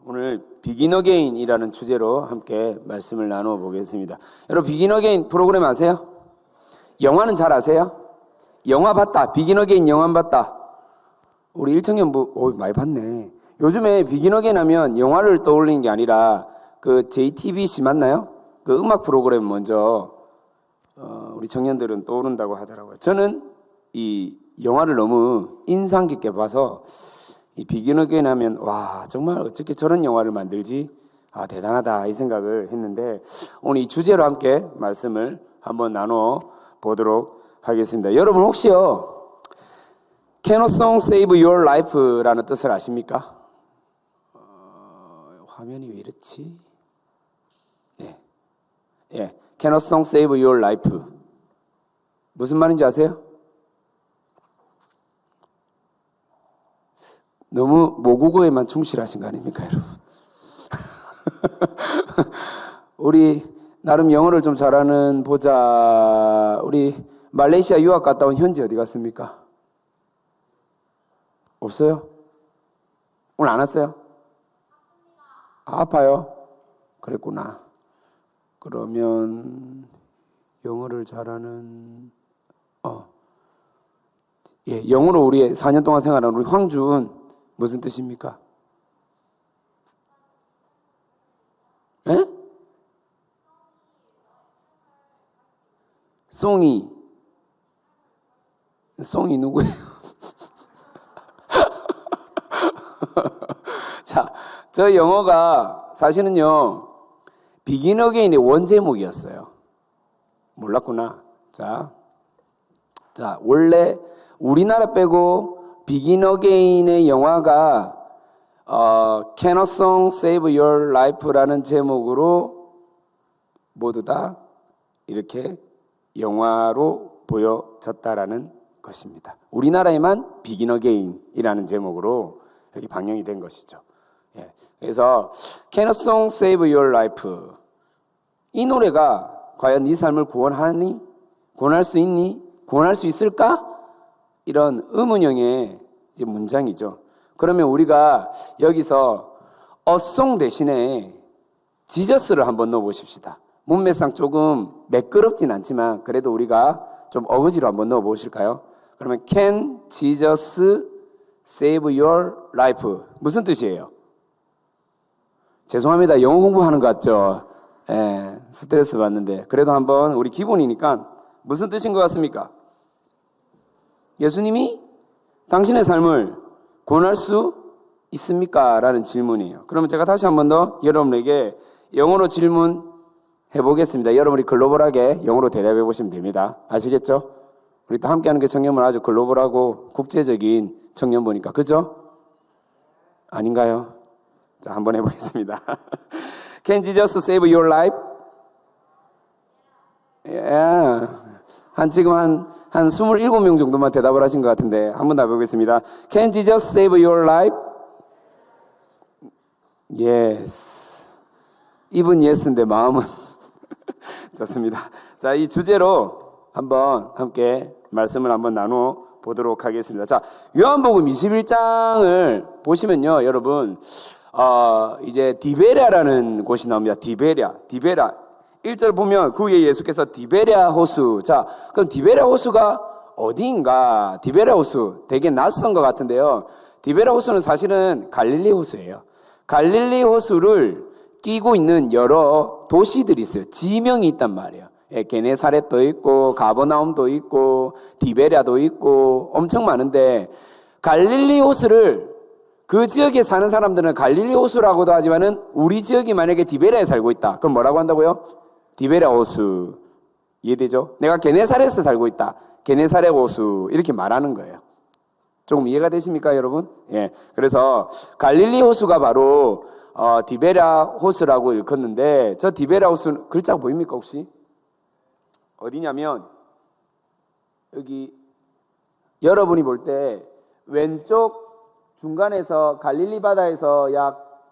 오늘 비긴 어게인이라는 주제로 함께 말씀을 나누어 보겠습니다. 여러분 비긴 어게인 프로그램 아세요? 영화는 잘 아세요? 영화 봤다. 비긴 어게인 영화 봤다. 우리 1청년부 많이 봤네. 요즘에 비긴 어게인 하면 영화를 떠올리는 게 아니라 그 JTBC 맞나요? 그 음악 프로그램 먼저 우리 청년들은 떠오른다고 하더라고요. 저는 이 영화를 너무 인상 깊게 봐서 이 비긴 어게인 하면 와 정말 어떻게 저런 영화를 만들지? 아 대단하다 이 생각을 했는데 오늘 이 주제로 함께 말씀을 한번 나눠 보도록 하겠습니다. 여러분 혹시요 Can a song save your life라는 뜻을 아십니까? 화면이 왜 이렇지? 네, Can a song save your life 무슨 말인지 아세요? 너무 모국어에만 충실하신 거 아닙니까, 여러분? 우리 나름 영어를 좀 잘하는 보자. 우리 말레이시아 유학 갔다 온 현지 어디 갔습니까? 없어요? 오늘 안 왔어요? 아파요? 그랬구나. 그러면 영어를 잘하는 영어로 우리 4년 동안 생활한 우리 황준 무슨 뜻입니까? 에? 송이 누구예요? 자, 저 영어가 사실은요 비긴 어게인의 원제목이었어요. 몰랐구나. 자, 원래 우리나라 빼고 비긴 어게인의 영화가 Can a song save your life라는 제목으로 모두 다 이렇게 영화로 보여졌다라는 것입니다. 우리나라에만 비긴 어게인이라는 제목으로 이렇게 방영이 된 것이죠. 그래서 Can a song save your life 이 노래가 과연 네 삶을 구원하니? 구원할 수 있니? 구원할 수 있을까? 이런 의문형의 이제 문장이죠. 그러면 우리가 여기서 a song 대신에 지저스를 한번 넣어 보십시다. 문맥상 조금 매끄럽진 않지만 그래도 우리가 좀 어거지로 한번 넣어 보실까요? 그러면 Can Jesus save your life? 무슨 뜻이에요? 죄송합니다. 영어 공부하는 것 같죠? 스트레스 받는데 그래도 한번 우리 기본이니까 무슨 뜻인 것 같습니까? 예수님이 당신의 삶을 구원할 수 있습니까? 라는 질문이에요. 그러면 제가 다시 한 번 더 여러분에게 영어로 질문해 보겠습니다. 여러분이 글로벌하게 영어로 대답해 보시면 됩니다. 아시겠죠? 우리 또 함께하는 게 청년부는 아주 글로벌하고 국제적인 청년부니까 그죠? 아닌가요? 자, 한번 해보겠습니다. Can Jesus save your life? 지금 한 27명 정도만 대답을 하신 것 같은데 한번 더 해보겠습니다. Can Jesus save your life? Yes. 입은 yes인데 마음은 좋습니다. 자, 이 주제로 한번 함께 말씀을 한번 나누어 보도록 하겠습니다. 자, 요한복음 21장을 보시면요, 여러분, 이제 디베랴라는 곳이 나옵니다. 디베랴. 1절 보면 그 위에 예수께서 디베랴 호수. 자, 그럼 디베랴 호수가 어디인가? 디베랴 호수 되게 낯선 것 같은데요. 디베랴 호수는 사실은 갈릴리 호수예요. 갈릴리 호수를 끼고 있는 여러 도시들이 있어요. 지명이 있단 말이에요. 게네사렛도 있고 가버나움도 있고 디베랴도 있고 엄청 많은데 갈릴리 호수를 그 지역에 사는 사람들은 갈릴리 호수라고도 하지만은 우리 지역이 만약에 디베랴에 살고 있다. 그럼 뭐라고 한다고요? 디베랴 호수. 이해되죠? 내가 게네사렛에 살고 있다. 게네사렛 호수. 이렇게 말하는 거예요. 조금 이해가 되십니까, 여러분? 그래서 갈릴리 호수가 바로 디베랴 호수라고 일컫는데 저 디베랴 호수 글자가 보입니까, 혹시? 어디냐면 여기 여러분이 볼 때 왼쪽 중간에서 갈릴리 바다에서 약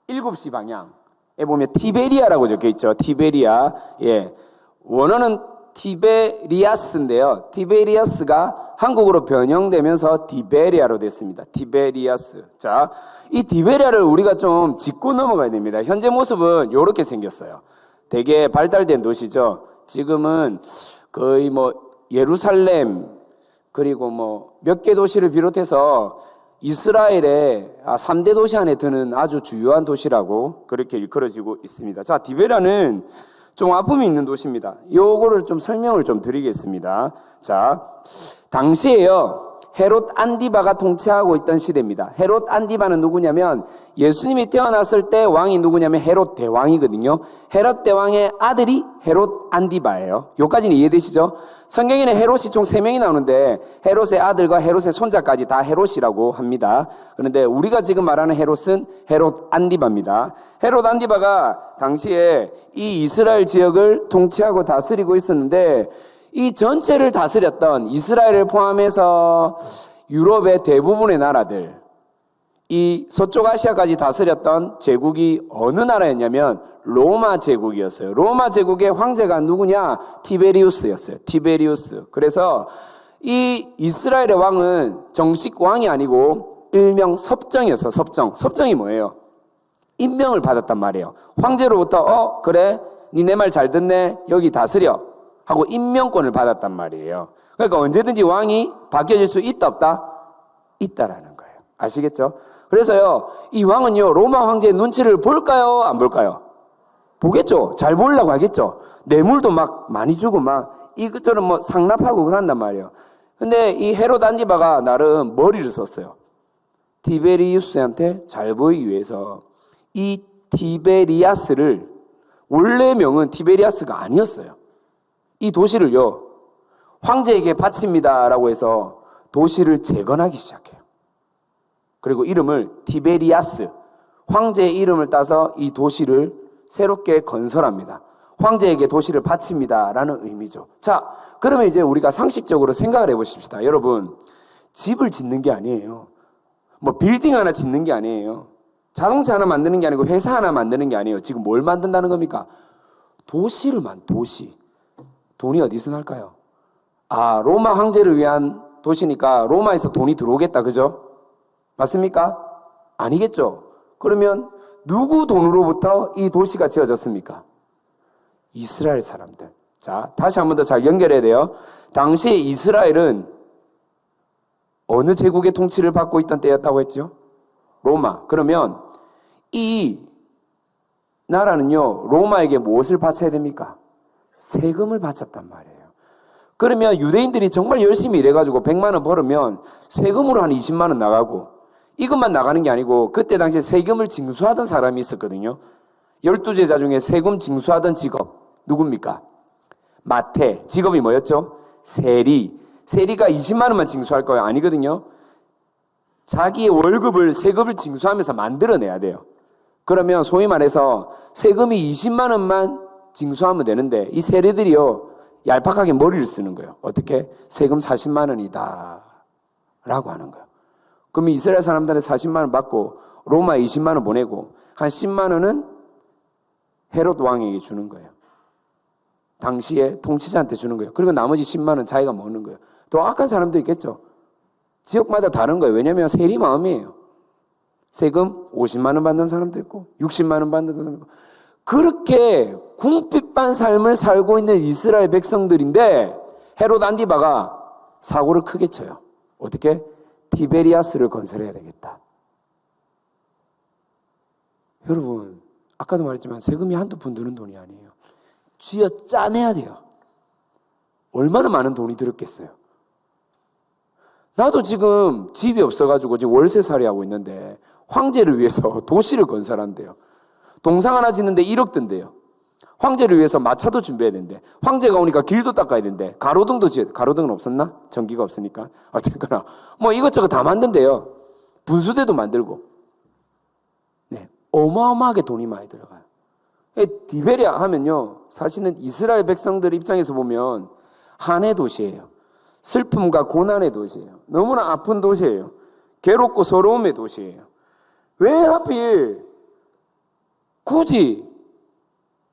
7시 방향 에 보면 티베리아라고 적혀 있죠. 티베리아. 원어는 티베리아스인데요. 티베리아스가 한국어로 변형되면서 디베리아로 됐습니다. 티베리아스. 자, 이 디베리아를 우리가 좀 짚고 넘어가야 됩니다. 현재 모습은 이렇게 생겼어요. 되게 발달된 도시죠. 지금은 거의 뭐 예루살렘 그리고 뭐 몇 개 도시를 비롯해서 이스라엘의 3대 도시 안에 드는 아주 주요한 도시라고 그렇게 일컬어지고 있습니다. 자, 디베라는 좀 아픔이 있는 도시입니다. 요거를 좀 설명을 좀 드리겠습니다. 자, 당시에요. 헤롯 안디바가 통치하고 있던 시대입니다. 헤롯 안디바는 누구냐면 예수님이 태어났을 때 왕이 누구냐면 헤롯 대왕이거든요. 헤롯 대왕의 아들이 헤롯 안디바예요. 요까지는 이해되시죠? 성경에는 헤롯이 총 3명이 나오는데 헤롯의 아들과 헤롯의 손자까지 다 헤롯이라고 합니다. 그런데 우리가 지금 말하는 헤롯은 헤롯 안디바입니다. 헤롯 안디바가 당시에 이 이스라엘 지역을 통치하고 다스리고 있었는데 이 전체를 다스렸던 이스라엘을 포함해서 유럽의 대부분의 나라들, 이 서쪽 아시아까지 다스렸던 제국이 어느 나라였냐면 로마 제국이었어요. 로마 제국의 황제가 누구냐? 티베리우스였어요. 티베리우스. 그래서 이 이스라엘의 왕은 정식 왕이 아니고 일명 섭정이었어요. 섭정. 섭정이 뭐예요? 임명을 받았단 말이에요. 황제로부터 그래 니네 말 잘 듣네. 여기 다스려. 하고 임명권을 받았단 말이에요. 그러니까 언제든지 왕이 바뀌어질 수 있다 없다? 있다라는 거예요. 아시겠죠? 그래서요, 이 왕은요, 로마 황제의 눈치를 볼까요? 안 볼까요? 보겠죠. 잘 보려고 하겠죠. 뇌물도 막 많이 주고 막 이것저것 뭐 상납하고 그런단 말이에요. 근데 이 헤롯 안디바가 나름 머리를 썼어요. 티베리우스한테 잘 보이기 위해서 이 티베리아스를 원래 명은 티베리아스가 아니었어요. 이 도시를요, 황제에게 바칩니다라고 해서 도시를 재건하기 시작해요. 그리고 이름을 티베리아스, 황제의 이름을 따서 이 도시를 새롭게 건설합니다. 황제에게 도시를 바칩니다라는 의미죠. 자, 그러면 이제 우리가 상식적으로 생각을 해보십시다. 여러분, 집을 짓는 게 아니에요. 뭐 빌딩 하나 짓는 게 아니에요. 자동차 하나 만드는 게 아니고 회사 하나 만드는 게 아니에요. 지금 뭘 만든다는 겁니까? 도시를 도시. 돈이 어디서 날까요? 로마 황제를 위한 도시니까 로마에서 돈이 들어오겠다. 그죠? 맞습니까? 아니겠죠? 그러면 누구 돈으로부터 이 도시가 지어졌습니까? 이스라엘 사람들. 자, 다시 한 번 더 잘 연결해야 돼요. 당시 이스라엘은 어느 제국의 통치를 받고 있던 때였다고 했죠? 로마. 그러면 이 나라는요, 로마에게 무엇을 바쳐야 됩니까? 세금을 바쳤단 말이에요. 그러면 유대인들이 정말 열심히 일해가지고 100만 원 벌으면 세금으로 한 20만 원 나가고 이것만 나가는 게 아니고 그때 당시에 세금을 징수하던 사람이 있었거든요. 12제자 중에 세금 징수하던 직업 누굽니까? 마태. 직업이 뭐였죠? 세리. 세리가 20만 원만 징수할 거예요? 아니거든요. 자기의 월급을 세금을 징수하면서 만들어내야 돼요. 그러면 소위 말해서 세금이 20만 원만 징수하면 되는데 이 세리들이요 얄팍하게 머리를 쓰는 거예요. 어떻게? 세금 40만 원이다 라고 하는 거예요. 그러면 이스라엘 사람들한테 40만 원 받고 로마에 20만 원 보내고 한 10만 원은 헤롯 왕에게 주는 거예요. 당시에 통치자한테 주는 거예요. 그리고 나머지 10만 원 자기가 먹는 거예요. 더 악한 사람도 있겠죠. 지역마다 다른 거예요. 왜냐하면 세리 마음이에요. 세금 50만 원 받는 사람도 있고 60만 원 받는 사람도 있고 그렇게 궁핍한 삶을 살고 있는 이스라엘 백성들인데 헤롯 안디바가 사고를 크게 쳐요. 어떻게? 티베리아스를 건설해야 되겠다. 여러분, 아까도 말했지만 세금이 한두 푼 드는 돈이 아니에요. 쥐어 짜내야 돼요. 얼마나 많은 돈이 들었겠어요. 나도 지금 집이 없어가지고 지금 월세살이 하고 있는데 황제를 위해서 도시를 건설한대요. 동상 하나 짓는데 1억 든대요. 황제를 위해서 마차도 준비해야 된대. 황제가 오니까 길도 닦아야 된대. 가로등도 가로등은 없었나? 전기가 없으니까. 어쨌거나 뭐 이것저것 다 만든대요. 분수대도 만들고. 네, 어마어마하게 돈이 많이 들어가요. 디베리아 하면요, 사실은 이스라엘 백성들 입장에서 보면 한의 도시예요. 슬픔과 고난의 도시예요. 너무나 아픈 도시예요. 괴롭고 서러움의 도시예요. 왜 하필 굳이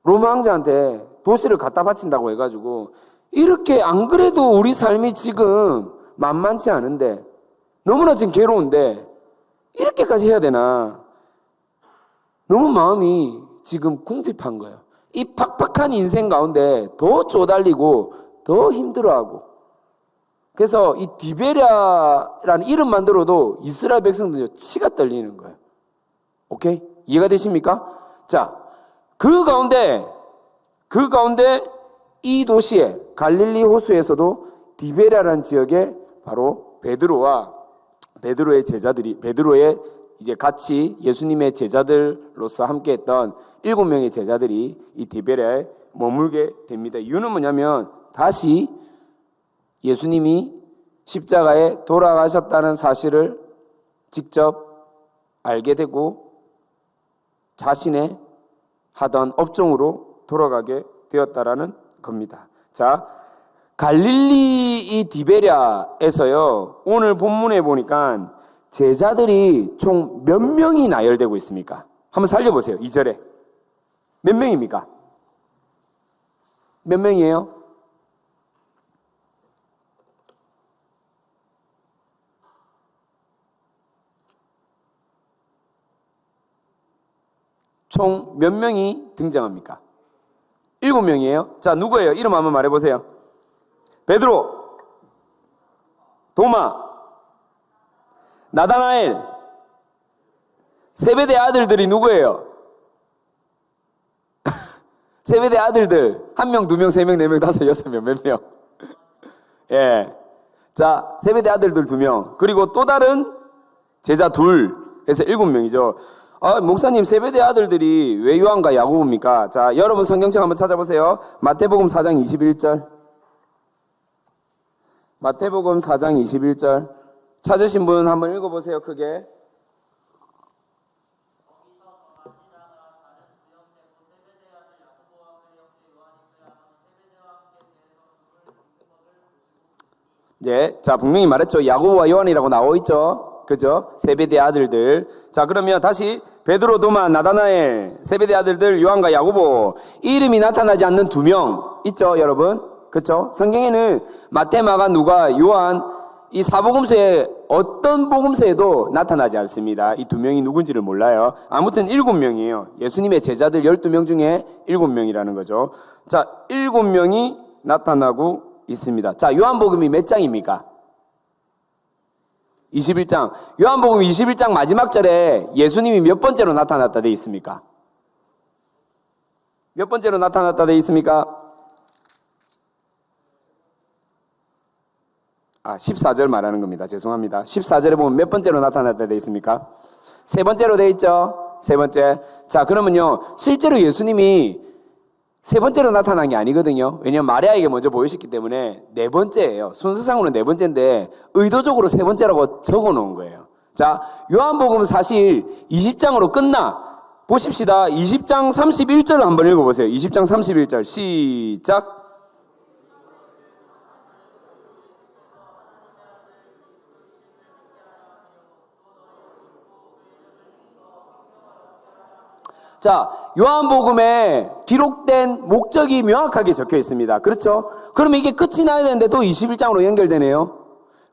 로마 황제한테 도시를 갖다 바친다고 해가지고 이렇게 안 그래도 우리 삶이 지금 만만치 않은데 너무나 지금 괴로운데 이렇게까지 해야 되나? 너무 마음이 지금 궁핍한 거예요. 이 팍팍한 인생 가운데 더 쪼달리고 더 힘들어하고, 그래서 이 디베랴라는 이름만 들어도 이스라엘 백성들이 치가 떨리는 거예요. 오케이? 이해가 되십니까? 자, 그 가운데 이 도시에 갈릴리 호수에서도 디베랴라는 지역에 바로 베드로의 제자들이, 베드로의 이제 같이 예수님의 제자들로서 함께했던 7명의 제자들이 이 디베랴에 머물게 됩니다. 이유는 뭐냐면 다시 예수님이 십자가에 돌아가셨다는 사실을 직접 알게 되고 자신의 하던 업종으로 돌아가게 되었다라는 겁니다. 자, 갈릴리 이 디베랴에서요, 오늘 본문에 보니까 제자들이 총 몇 명이 나열되고 있습니까? 한번 살려보세요. 2절에. 몇 명입니까? 몇 명이에요? 총 몇 명이 등장합니까? 7명이에요. 자, 누구예요? 이름 한번 말해보세요. 베드로, 도마, 나다나엘. 세베대 아들들이 누구예요? 세베대 아들들 1명, 2명, 3명, 4명, 5, 6명, 몇 명? 예. 자, 세베대 아들들 2명, 그리고 또 다른 제자 둘 해서 7명이죠. 목사님, 세베대 아들들이 왜 요한과 야고보입니까? 자, 여러분 성경책 한번 찾아보세요. 마태복음 4장 21절. 마태복음 4장 21절. 찾으신 분 한번 읽어보세요, 크게. 예, 자, 분명히 말했죠. 야고보와 요한이라고 나와 있죠. 그죠? 세베대 아들들. 자, 그러면 다시 베드로, 도마, 나다나엘, 세베대 아들들 요한과 야고보. 이름이 나타나지 않는 2명 있죠, 여러분? 그렇죠? 성경에는 마태, 마가, 누가, 요한 이 사복음서에 어떤 복음서에도 나타나지 않습니다. 이 2명이 누군지를 몰라요. 아무튼 7명이에요. 예수님의 제자들 12명 중에 7명이라는 거죠. 자, 7명이 나타나고 있습니다. 자, 요한복음이 몇 장입니까? 21장. 요한복음 21장 마지막 절에 예수님이 몇 번째로 나타났다 돼 있습니까? 몇 번째로 나타났다 돼 있습니까? 14절 말하는 겁니다. 죄송합니다. 14절에 보면 몇 번째로 나타났다 돼 있습니까? 3번째로 돼 있죠? 3번째. 자, 그러면요, 실제로 예수님이 3번째로 나타난 게 아니거든요. 왜냐하면 마리아에게 먼저 보이셨기 때문에 4번째예요. 순서상으로는 4번째인데 의도적으로 3번째라고 적어 놓은 거예요. 자, 요한복음 사실 20장으로 끝나. 보십시다. 20장 31절을 한번 읽어보세요. 20장 31절 시작. 자, 요한복음에 기록된 목적이 명확하게 적혀 있습니다. 그렇죠? 그러면 이게 끝이 나야 되는데 또 21장으로 연결되네요.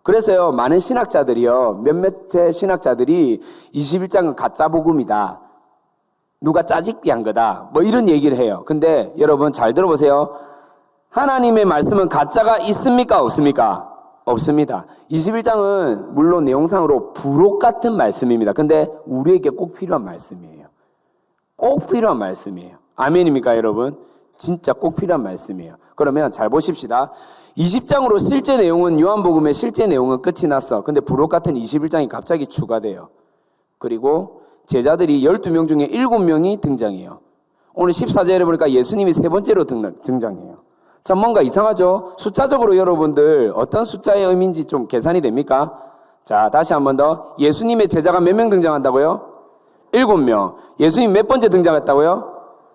그래서요, 많은 신학자들이요, 몇몇의 신학자들이 21장은 가짜 복음이다. 누가 짜집기 한 거다. 뭐 이런 얘기를 해요. 근데 여러분 잘 들어보세요. 하나님의 말씀은 가짜가 있습니까? 없습니까? 없습니다. 21장은 물론 내용상으로 부록 같은 말씀입니다. 근데 우리에게 꼭 필요한 말씀이에요. 꼭 필요한 말씀이에요. 아멘입니까, 여러분? 진짜 꼭 필요한 말씀이에요. 그러면 잘 보십시다. 20장으로 실제 내용은, 요한복음의 실제 내용은 끝이 났어. 근데 부록 같은 21장이 갑자기 추가돼요. 그리고 제자들이 12명 중에 7명이 등장해요. 오늘 14절에 보니까 예수님이 3번째로 등장해요. 참 뭔가 이상하죠? 숫자적으로 여러분들 어떤 숫자의 의미인지 좀 계산이 됩니까? 자, 다시 한 번 더. 예수님의 제자가 몇 명 등장한다고요? 7명. 예수님 몇 번째 등장했다고요?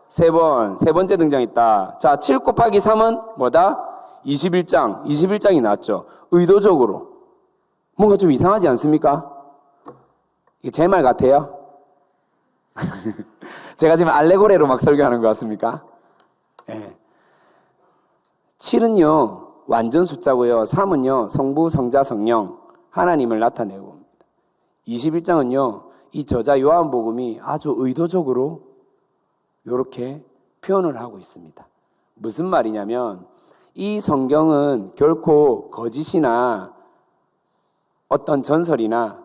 3번. 3번째 등장했다. 자, 7 곱하기 3은 뭐다? 21장. 21장이 나왔죠. 의도적으로. 뭔가 좀 이상하지 않습니까? 이게 제 말 같아요? 제가 지금 알레고레로 막 설교하는 것 같습니까? 예. 7은요 완전 숫자고요. 3은요 성부, 성자, 성령 하나님을 나타내고 옵니다. 21장은요 이 저자 요한복음이 아주 의도적으로 이렇게 표현을 하고 있습니다. 무슨 말이냐면 이 성경은 결코 거짓이나 어떤 전설이나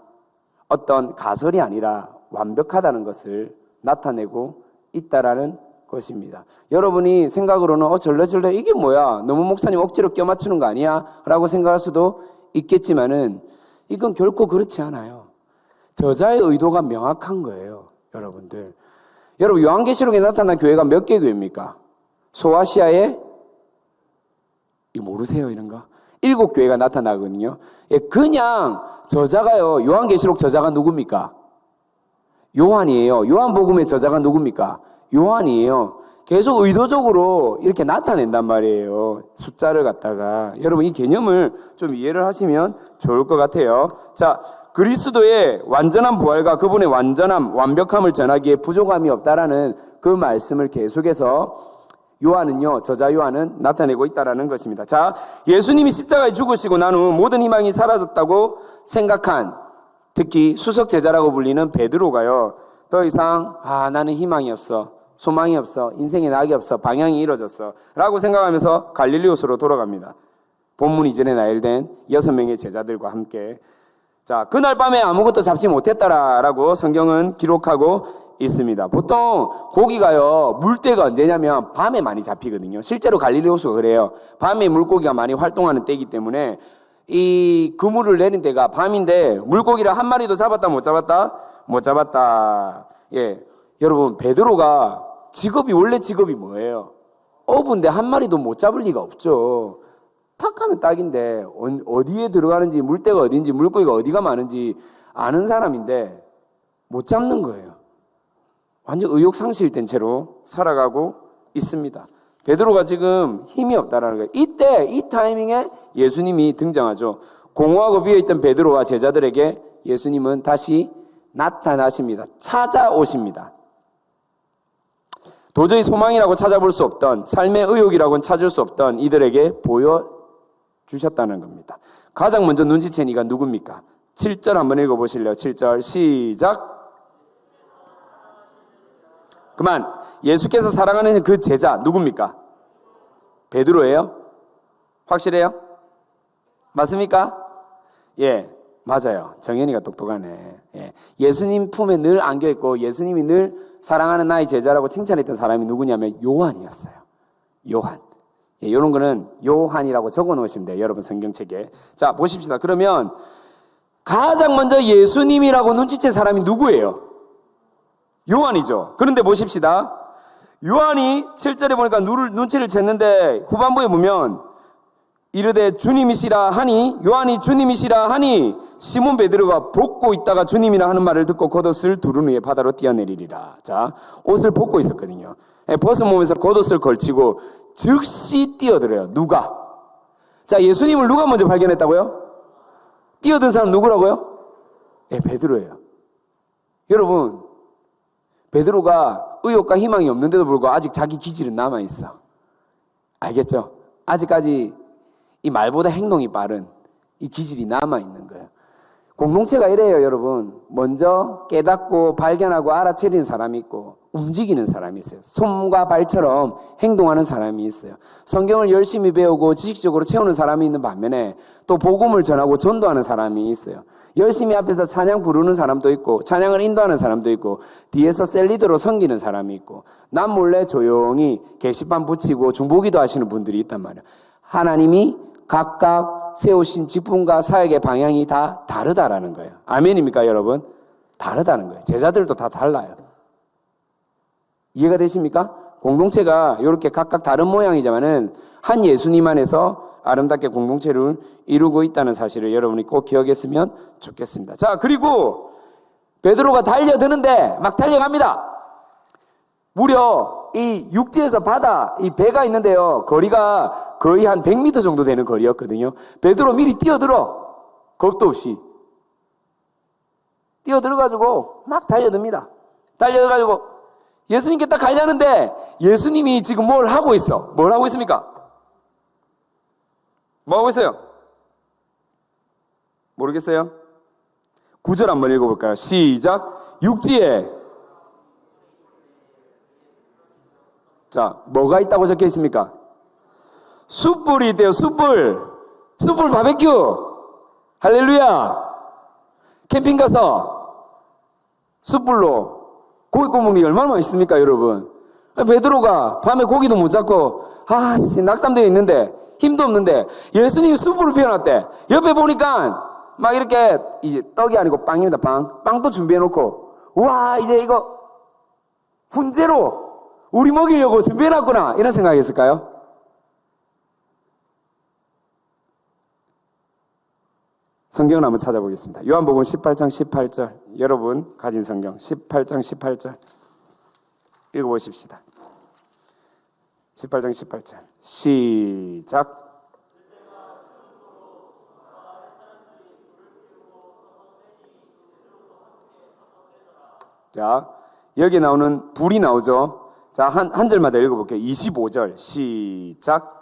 어떤 가설이 아니라 완벽하다는 것을 나타내고 있다라는 것입니다. 여러분이 생각으로는 절레절레 이게 뭐야? 너무 목사님 억지로 껴맞추는 거 아니야? 라고 생각할 수도 있겠지만은 이건 결코 그렇지 않아요. 저자의 의도가 명확한 거예요. 여러분들. 여러분 요한계시록에 나타난 교회가 몇 개 교회입니까? 소아시아에 모르세요 이런 거? 7교회가 나타나거든요. 예, 그냥 저자가요. 요한계시록 저자가 누굽니까? 요한이에요. 요한복음의 저자가 누굽니까? 요한이에요. 계속 의도적으로 이렇게 나타낸단 말이에요. 숫자를 갖다가. 여러분 이 개념을 좀 이해를 하시면 좋을 것 같아요. 자, 그리스도의 완전한 부활과 그분의 완전함, 완벽함을 전하기에 부족함이 없다라는 그 말씀을 계속해서 요한은요, 저자 요한은 나타내고 있다라는 것입니다. 자, 예수님이 십자가에 죽으시고 난 후 모든 희망이 사라졌다고 생각한 특히 수석 제자라고 불리는 베드로가요, 더 이상 나는 희망이 없어, 소망이 없어, 인생에 낙이 없어, 방향이 이루어졌어 라고 생각하면서 갈릴리오스로 돌아갑니다. 본문 이전에 나열된 6명의 제자들과 함께. 자, 그날 밤에 아무것도 잡지 못했다라고 성경은 기록하고 있습니다. 보통 고기가요 물때가 언제냐면 밤에 많이 잡히거든요. 실제로 갈릴리 호수가 그래요. 밤에 물고기가 많이 활동하는 때이기 때문에 이 그물을 내린 때가 밤인데 물고기를 한 마리도 잡았다 못 잡았다? 못 잡았다. 예, 여러분 베드로가 원래 직업이 뭐예요? 어부인데 한 마리도 못 잡을 리가 없죠. 탁 하면 딱인데 어디에 들어가는지 물때가 어딘지 물고기가 어디가 많은지 아는 사람인데 못 잡는 거예요. 완전 의욕상실된 채로 살아가고 있습니다. 베드로가 지금 힘이 없다라는 거예요. 이때 이 타이밍에 예수님이 등장하죠. 공허하고 비어있던 베드로와 제자들에게 예수님은 다시 나타나십니다. 찾아오십니다. 도저히 소망이라고 찾아볼 수 없던, 삶의 의욕이라고는 찾을 수 없던 이들에게 보여주셨다는 겁니다. 가장 먼저 눈치챈 이가 누굽니까? 7절 한번 읽어보실래요? 7절 시작. 그만. 예수께서 사랑하는 그 제자 누굽니까? 베드로예요? 확실해요? 맞습니까? 예, 맞아요. 정현이가 똑똑하네. 예. 예수님 품에 늘 안겨있고 예수님이 늘 사랑하는 나의 제자라고 칭찬했던 사람이 누구냐면 요한이었어요. 요한. 예, 이런 거는 요한이라고 적어 놓으시면 돼요. 여러분 성경책에. 자, 보십시다. 그러면 가장 먼저 예수님이라고 눈치챈 사람이 누구예요? 요한이죠. 그런데 보십시다. 요한이 7절에 보니까 눈치를 챘는데 후반부에 보면 이르되 주님이시라 하니, 요한이 주님이시라 하니 시몬 베드로가 벗고 있다가 주님이라 하는 말을 듣고 겉옷을 두른 후에 바다로 뛰어내리리라. 자, 옷을 벗고 있었거든요. 벗어보면서 겉옷을 걸치고 즉시 뛰어들어요. 누가? 자, 예수님을 누가 먼저 발견했다고요? 뛰어든 사람 누구라고요? 베드로예요. 여러분, 베드로가 의욕과 희망이 없는데도 불구하고 아직 자기 기질은 남아있어. 알겠죠? 아직까지 이 말보다 행동이 빠른 이 기질이 남아있는 거예요. 공동체가 이래요, 여러분. 먼저 깨닫고 발견하고 알아차리는 사람이 있고 움직이는 사람이 있어요. 손과 발처럼 행동하는 사람이 있어요. 성경을 열심히 배우고 지식적으로 채우는 사람이 있는 반면에 또 복음을 전하고 전도하는 사람이 있어요. 열심히 앞에서 찬양 부르는 사람도 있고 찬양을 인도하는 사람도 있고 뒤에서 셀리더로 섬기는 사람이 있고 남 몰래 조용히 게시판 붙이고 중보기도 하시는 분들이 있단 말이에요. 하나님이 각각 세우신 직분과 사역의 방향이 다 다르다라는 거예요. 아멘입니까 여러분? 다르다는 거예요. 제자들도 다 달라요. 이해가 되십니까? 공동체가 이렇게 각각 다른 모양이지만은 한 예수님 안에서 아름답게 공동체를 이루고 있다는 사실을 여러분이 꼭 기억했으면 좋겠습니다. 자, 그리고 베드로가 달려드는데 막 달려갑니다. 무려 이 육지에서 바다, 이 배가 있는데요. 거리가 거의 한 100m 정도 되는 거리였거든요. 베드로 미리 뛰어들어. 겁도 없이. 뛰어들어가지고 막 달려듭니다. 달려들어가지고 예수님께 딱 가려는데 예수님이 지금 뭘 하고 있어? 뭘 하고 있습니까? 뭐 하고 있어요? 모르겠어요? 9절 한번 읽어볼까요? 시작. 육지에 자, 뭐가 있다고 적혀 있습니까? 숯불이 있대요. 숯불 바베큐. 할렐루야. 캠핑 가서 숯불로 고기 구워 먹는 게 얼마나 맛있습니까, 여러분? 베드로가 밤에 고기도 못 잡고 낙담되어 있는데 힘도 없는데 예수님이 숯불을 피워놨대. 옆에 보니까 막 이렇게 이제 떡이 아니고 빵입니다. 빵도 준비해 놓고 와 이제 이거 훈제로 우리 먹이려고 준비해 놨구나 이런 생각이 있을까요? 성경을 한번 찾아보겠습니다. 요한복음 18장 18절 여러분 가진 성경 18장 18절 읽어보십시다. 18장 18절 시작. 자, 여기 나오는 불이 나오죠. 자, 한 절마다 읽어볼게요. 25절 시작.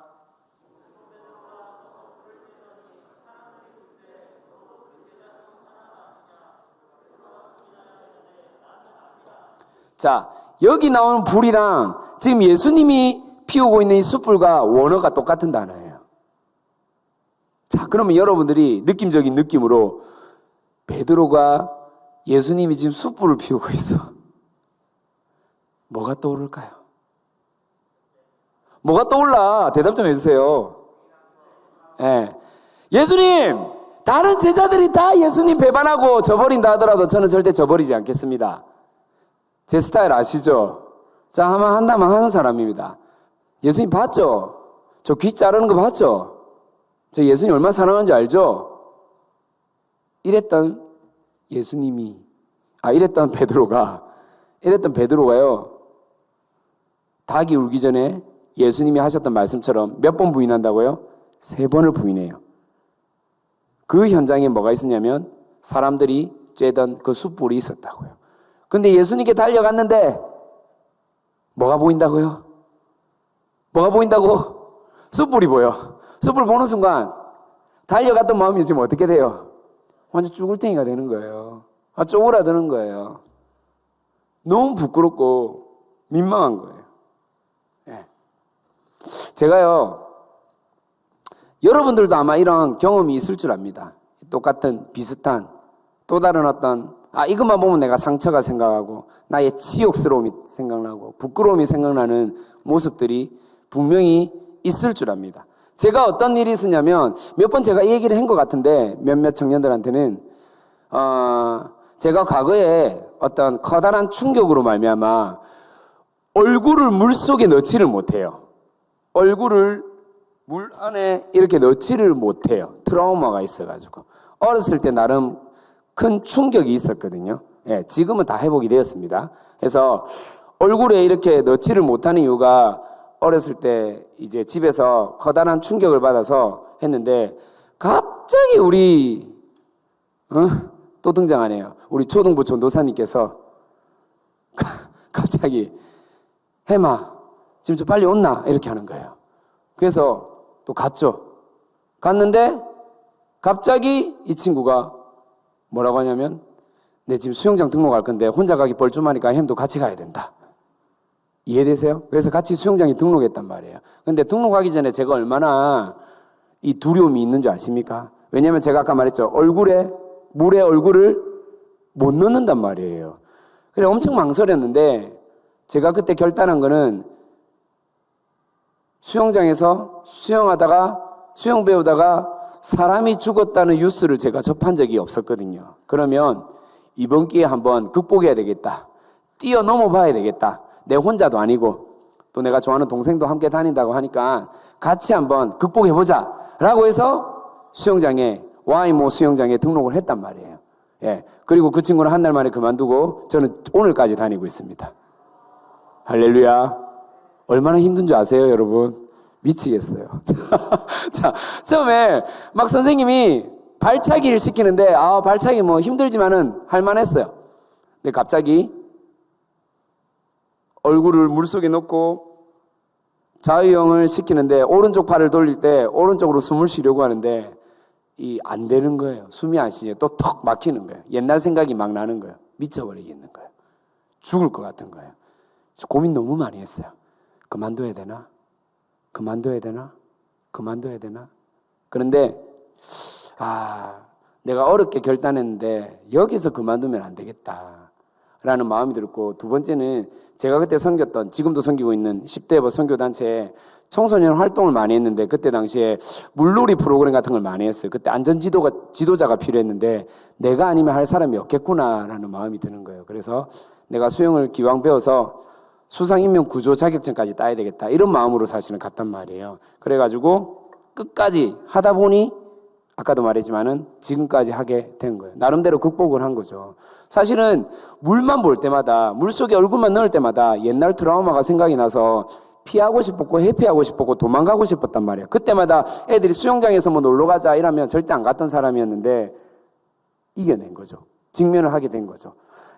자, 여기 나오는 불이랑 지금 예수님이 피우고 있는 이 숯불과 원어가 똑같은 단어예요. 자, 그러면 여러분들이 느낌적인 느낌으로 베드로가 예수님이 지금 숯불을 피우고 있어. 뭐가 떠오를까요? 뭐가 떠올라? 대답 좀 해주세요. 예. 예수님! 다른 제자들이 다 예수님 배반하고 저버린다 하더라도 저는 절대 저버리지 않겠습니다. 제 스타일 아시죠? 자, 한다면 하는 사람입니다. 예수님 봤죠? 저 귀 자르는 거 봤죠? 저 예수님 얼마나 사랑하는지 알죠? 이랬던 베드로가요. 닭이 울기 전에 예수님이 하셨던 말씀처럼 몇 번 부인한다고요? 3번을 부인해요. 그 현장에 뭐가 있었냐면 사람들이 쬐던 그 숯불이 있었다고요. 근데 예수님께 달려갔는데 뭐가 보인다고요? 뭐가 보인다고? 숯불이 보여. 숯불 보는 순간 달려갔던 마음이 지금 어떻게 돼요? 완전 쭈글탱이가 되는 거예요. 쪼그라드는 거예요. 너무 부끄럽고 민망한 거예요. 네. 제가요, 여러분들도 아마 이런 경험이 있을 줄 압니다. 똑같은 비슷한 또 다른 어떤 이것만 보면 내가 상처가 생각하고 나의 치욕스러움이 생각나고 부끄러움이 생각나는 모습들이 분명히 있을 줄 압니다. 제가 어떤 일이 있었냐면 몇 번 제가 이 얘기를 한 것 같은데 몇몇 청년들한테는 제가 과거에 어떤 커다란 충격으로 말미암아 얼굴을 물 속에 넣지를 못해요. 얼굴을 물 안에 이렇게 넣지를 못해요. 트라우마가 있어가지고 어렸을 때 나름 큰 충격이 있었거든요. 예, 지금은 다 회복이 되었습니다. 그래서 얼굴에 이렇게 넣지를 못하는 이유가 어렸을 때 이제 집에서 커다란 충격을 받아서 했는데 갑자기 우리 또 등장하네요. 우리 초등부 전도사님께서 갑자기 해마 지금 좀 빨리 온나 이렇게 하는 거예요. 그래서 또 갔죠. 갔는데 갑자기 이 친구가 뭐라고 하냐면 내 지금 수영장 등록할 건데 혼자 가기 뻘쭘하니까 햄도 같이 가야 된다. 이해되세요? 그래서 같이 수영장에 등록했단 말이에요. 근데 등록하기 전에 제가 얼마나 이 두려움이 있는 줄 아십니까? 왜냐면 제가 아까 말했죠. 물에 얼굴을 못 넣는단 말이에요. 그래 엄청 망설였는데 제가 그때 결단한 거는 수영장에서 수영 배우다가 사람이 죽었다는 뉴스를 제가 접한 적이 없었거든요. 그러면 이번 기회에 한번 극복해야 되겠다. 뛰어넘어 봐야 되겠다. 내 혼자도 아니고 또 내가 좋아하는 동생도 함께 다닌다고 하니까 같이 한번 극복해보자 라고 해서 와이모 수영장에 등록을 했단 말이에요. 예. 그리고 그 친구는 한 달 만에 그만두고 저는 오늘까지 다니고 있습니다. 할렐루야. 얼마나 힘든 줄 아세요, 여러분? 미치겠어요. 자, 처음에 막 선생님이 발차기를 시키는데 발차기 뭐 힘들지만은 할만했어요. 근데 갑자기 얼굴을 물속에 넣고 자유형을 시키는데 오른쪽 팔을 돌릴 때 오른쪽으로 숨을 쉬려고 하는데 안 되는 거예요. 숨이 안 쉬죠. 또 턱 막히는 거예요. 옛날 생각이 막 나는 거예요. 미쳐버리겠는 거예요. 죽을 것 같은 거예요. 고민 너무 많이 했어요. 그만둬야 되나? 그만둬야 되나? 그만둬야 되나? 그런데 내가 어렵게 결단했는데 여기서 그만두면 안 되겠다 라는 마음이 들었고, 두 번째는 제가 그때 섬겼던, 지금도 섬기고 있는 10대 선교단체에 청소년 활동을 많이 했는데, 그때 당시에 물놀이 프로그램 같은 걸 많이 했어요. 그때 지도자가 필요했는데 내가 아니면 할 사람이 없겠구나라는 마음이 드는 거예요. 그래서 내가 수영을 기왕 배워서 수상인명 구조 자격증까지 따야 되겠다, 이런 마음으로 사실은 갔단 말이에요. 그래가지고 끝까지 하다 보니 아까도 말했지만은 지금까지 하게 된 거예요. 나름대로 극복을 한 거죠. 사실은 물만 볼 때마다, 물속에 얼굴만 넣을 때마다 옛날 트라우마가 생각이 나서 피하고 싶었고 회피하고 싶었고 도망가고 싶었단 말이에요. 그때마다 애들이 수영장에서 뭐 놀러 가자 이러면 절대 안 갔던 사람이었는데 이겨낸 거죠. 직면을 하게 된 거죠.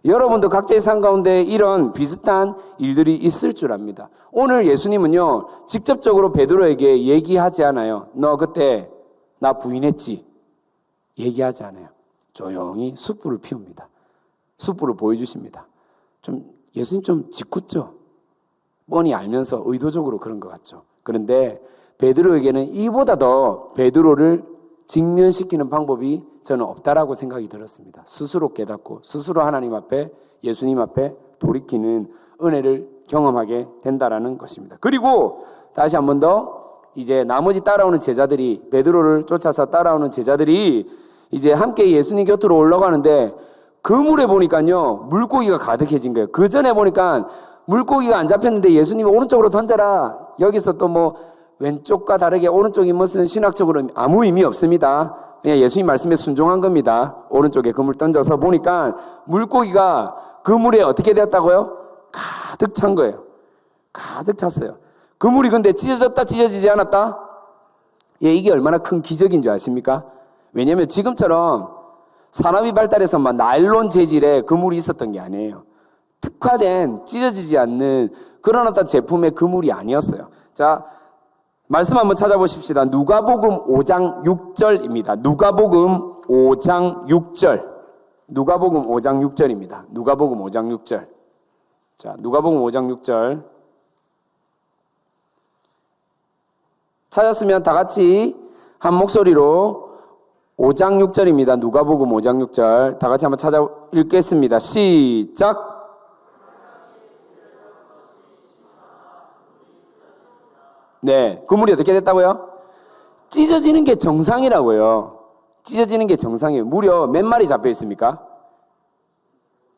여러분도 각자의 삶 가운데 이런 비슷한 일들이 있을 줄 압니다. 오늘 예수님은요, 직접적으로 베드로에게 얘기하지 않아요. 너 그때 나 부인했지? 얘기하지 않아요. 조용히 숯불을 피웁니다. 숯불을 보여주십니다. 예수님 좀 짓궂죠? 뻔히 알면서 의도적으로 그런 것 같죠. 그런데 베드로에게는 이보다 더 베드로를 직면시키는 방법이 저는 없다라고 생각이 들었습니다. 스스로 깨닫고 스스로 하나님 앞에, 예수님 앞에 돌이키는 은혜를 경험하게 된다라는 것입니다. 그리고 다시 한 번 더, 이제 나머지 따라오는 제자들이, 베드로를 쫓아서 따라오는 제자들이 이제 함께 예수님 곁으로 올라가는데 그물에 보니까요, 물고기가 가득해진 거예요. 그 전에 보니까 물고기가 안 잡혔는데 예수님이 오른쪽으로 던져라. 여기서 또 뭐 왼쪽과 다르게 오른쪽이 무슨 신학적으로 아무 의미 없습니다. 그냥 예수님 말씀에 순종한 겁니다. 오른쪽에 그물 던져서 보니까 물고기가 그물에 어떻게 되었다고요? 가득 찬 거예요. 가득 찼어요. 그물이 근데 찢어졌다 찢어지지 않았다? 이게 얼마나 큰 기적인 줄 아십니까? 왜냐하면 지금처럼 산업이 발달해서 막 나일론 재질의 그물이 있었던 게 아니에요. 특화된 찢어지지 않는 그런 어떤 제품의 그물이 아니었어요. 자, 말씀 한번 찾아보십시다. 누가복음 5장 6절입니다. 누가복음 5장 6절. 누가복음 5장 6절입니다. 누가복음 5장 6절. 자, 누가복음 5장 6절. 찾았으면 다 같이 한 목소리로 5장 6절입니다. 누가복음 5장 6절. 다 같이 한번 찾아 읽겠습니다. 시작. 네, 그물이 어떻게 됐다고요? 찢어지는 게 정상이라고요. 찢어지는 게 정상이에요. 무려 몇 마리 잡혀 있습니까?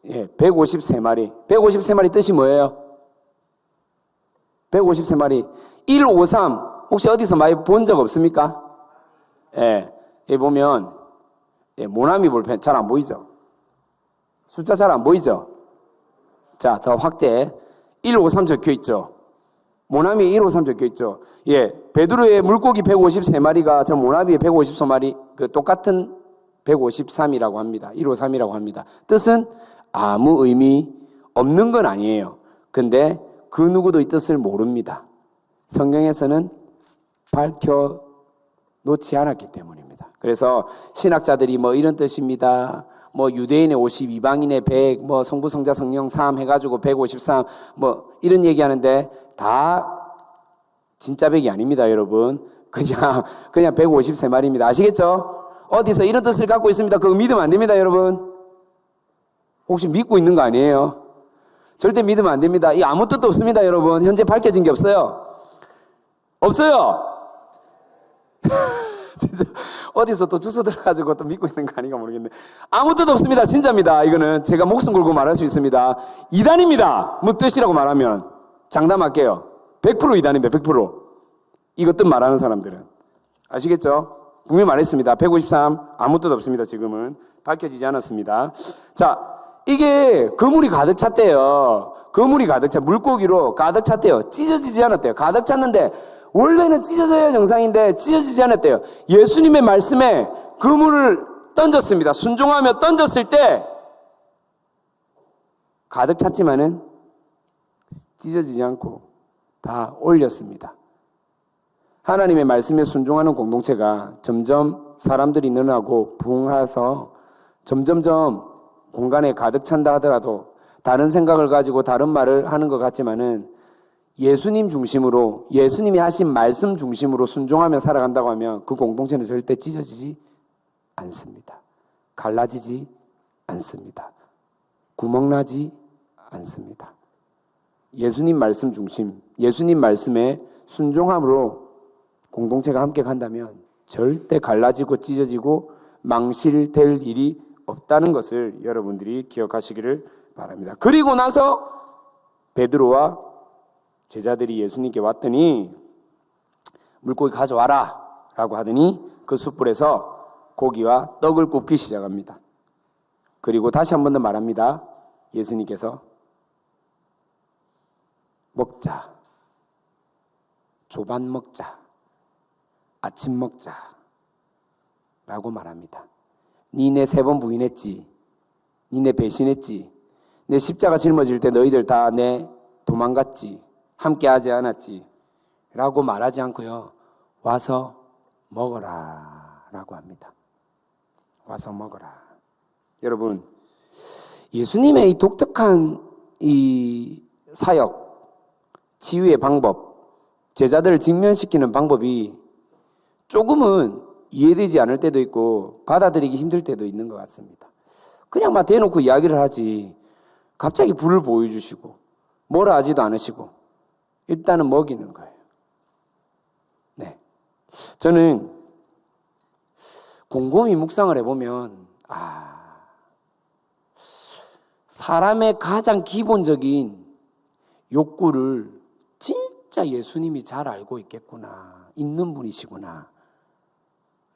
153마리. 153마리 뜻이 뭐예요? 153마리. 153. 혹시 어디서 많이 본 적 없습니까? 여기 보면 모나미 볼펜 잘 안 보이죠? 숫자 잘 안 보이죠? 자, 더 확대. 153 적혀 있죠? 모나미에 153 적혀 있죠? 베드로의 물고기 153마리가 저 모나미의 153마리 그 똑같은 153이라고 합니다. 153이라고 합니다. 뜻은 아무 의미 없는 건 아니에요. 근데 그 누구도 이 뜻을 모릅니다. 성경에서는 밝혀 놓지 않았기 때문입니다. 그래서 신학자들이 뭐 이런 뜻입니다. 뭐 유대인의 50, 이방인의 100, 뭐 성부, 성자, 성령 3 해가지고 153, 뭐 이런 얘기하는데 다 진짜 100이 아닙니다, 여러분. 그냥 153마리입니다. 아시겠죠? 어디서 이런 뜻을 갖고 있습니다. 그거 믿으면 안 됩니다, 여러분. 혹시 믿고 있는 거 아니에요? 절대 믿으면 안 됩니다. 이 아무 뜻도 없습니다, 여러분. 현재 밝혀진 게 없어요. 없어요. 진짜 어디서 또 주워 들어가지고 또 믿고 있는 거 아닌가 모르겠네. 아무 뜻 없습니다. 진짜입니다. 이거는 제가 목숨 걸고 말할 수 있습니다. 이단입니다. 뭐 뜻이라고 말하면 장담할게요. 100% 이단입니다. 100%. 이거 뜻 말하는 사람들은. 아시겠죠? 분명히 말했습니다. 153 아무 뜻 없습니다. 지금은 밝혀지지 않았습니다. 자, 이게 그물이 가득 찼대요. 그물이 가득 찼, 물고기로 가득 찼대요. 찢어지지 않았대요. 가득 찼는데 원래는 찢어져야 정상인데 찢어지지 않았대요. 예수님의 말씀에 그물을 던졌습니다. 순종하며 던졌을 때 가득 찼지만은 찢어지지 않고 다 올렸습니다. 하나님의 말씀에 순종하는 공동체가 점점 사람들이 늘어나고 부흥해서 점점점 공간에 가득 찬다 하더라도 다른 생각을 가지고 다른 말을 하는 것 같지만은 예수님 중심으로, 예수님이 하신 말씀 중심으로 순종하며 살아간다고 하면 그 공동체는 절대 찢어지지 않습니다. 갈라지지 않습니다. 구멍나지 않습니다. 예수님 말씀 중심, 예수님 말씀에 순종함으로 공동체가 함께 간다면 절대 갈라지고 찢어지고 망실될 일이 없다는 것을 여러분들이 기억하시기를 바랍니다. 그리고 나서 베드로와 제자들이 예수님께 왔더니 물고기 가져와라 라고 하더니 그 숯불에서 고기와 떡을 굽기 시작합니다. 그리고 다시 한 번 더 말합니다. 예수님께서 먹자, 조반 먹자, 아침 먹자 라고 말합니다. 니네 3번 부인했지, 니네 배신했지, 내 십자가 짊어질 때 너희들 다 내 도망갔지, 함께하지 않았지 라고 말하지 않고요, 와서 먹어라 라고 합니다. 와서 먹어라. 여러분, 예수님의 이 독특한 이 사역, 치유의 방법, 제자들을 직면시키는 방법이 조금은 이해되지 않을 때도 있고 받아들이기 힘들 때도 있는 것 같습니다. 그냥 막 대놓고 이야기를 하지 갑자기 불을 보여주시고 뭐라 하지도 않으시고 일단은 먹이는 거예요. 네, 저는 곰곰이 묵상을 해보면 사람의 가장 기본적인 욕구를 진짜 예수님이 잘 알고 있겠구나, 있는 분이시구나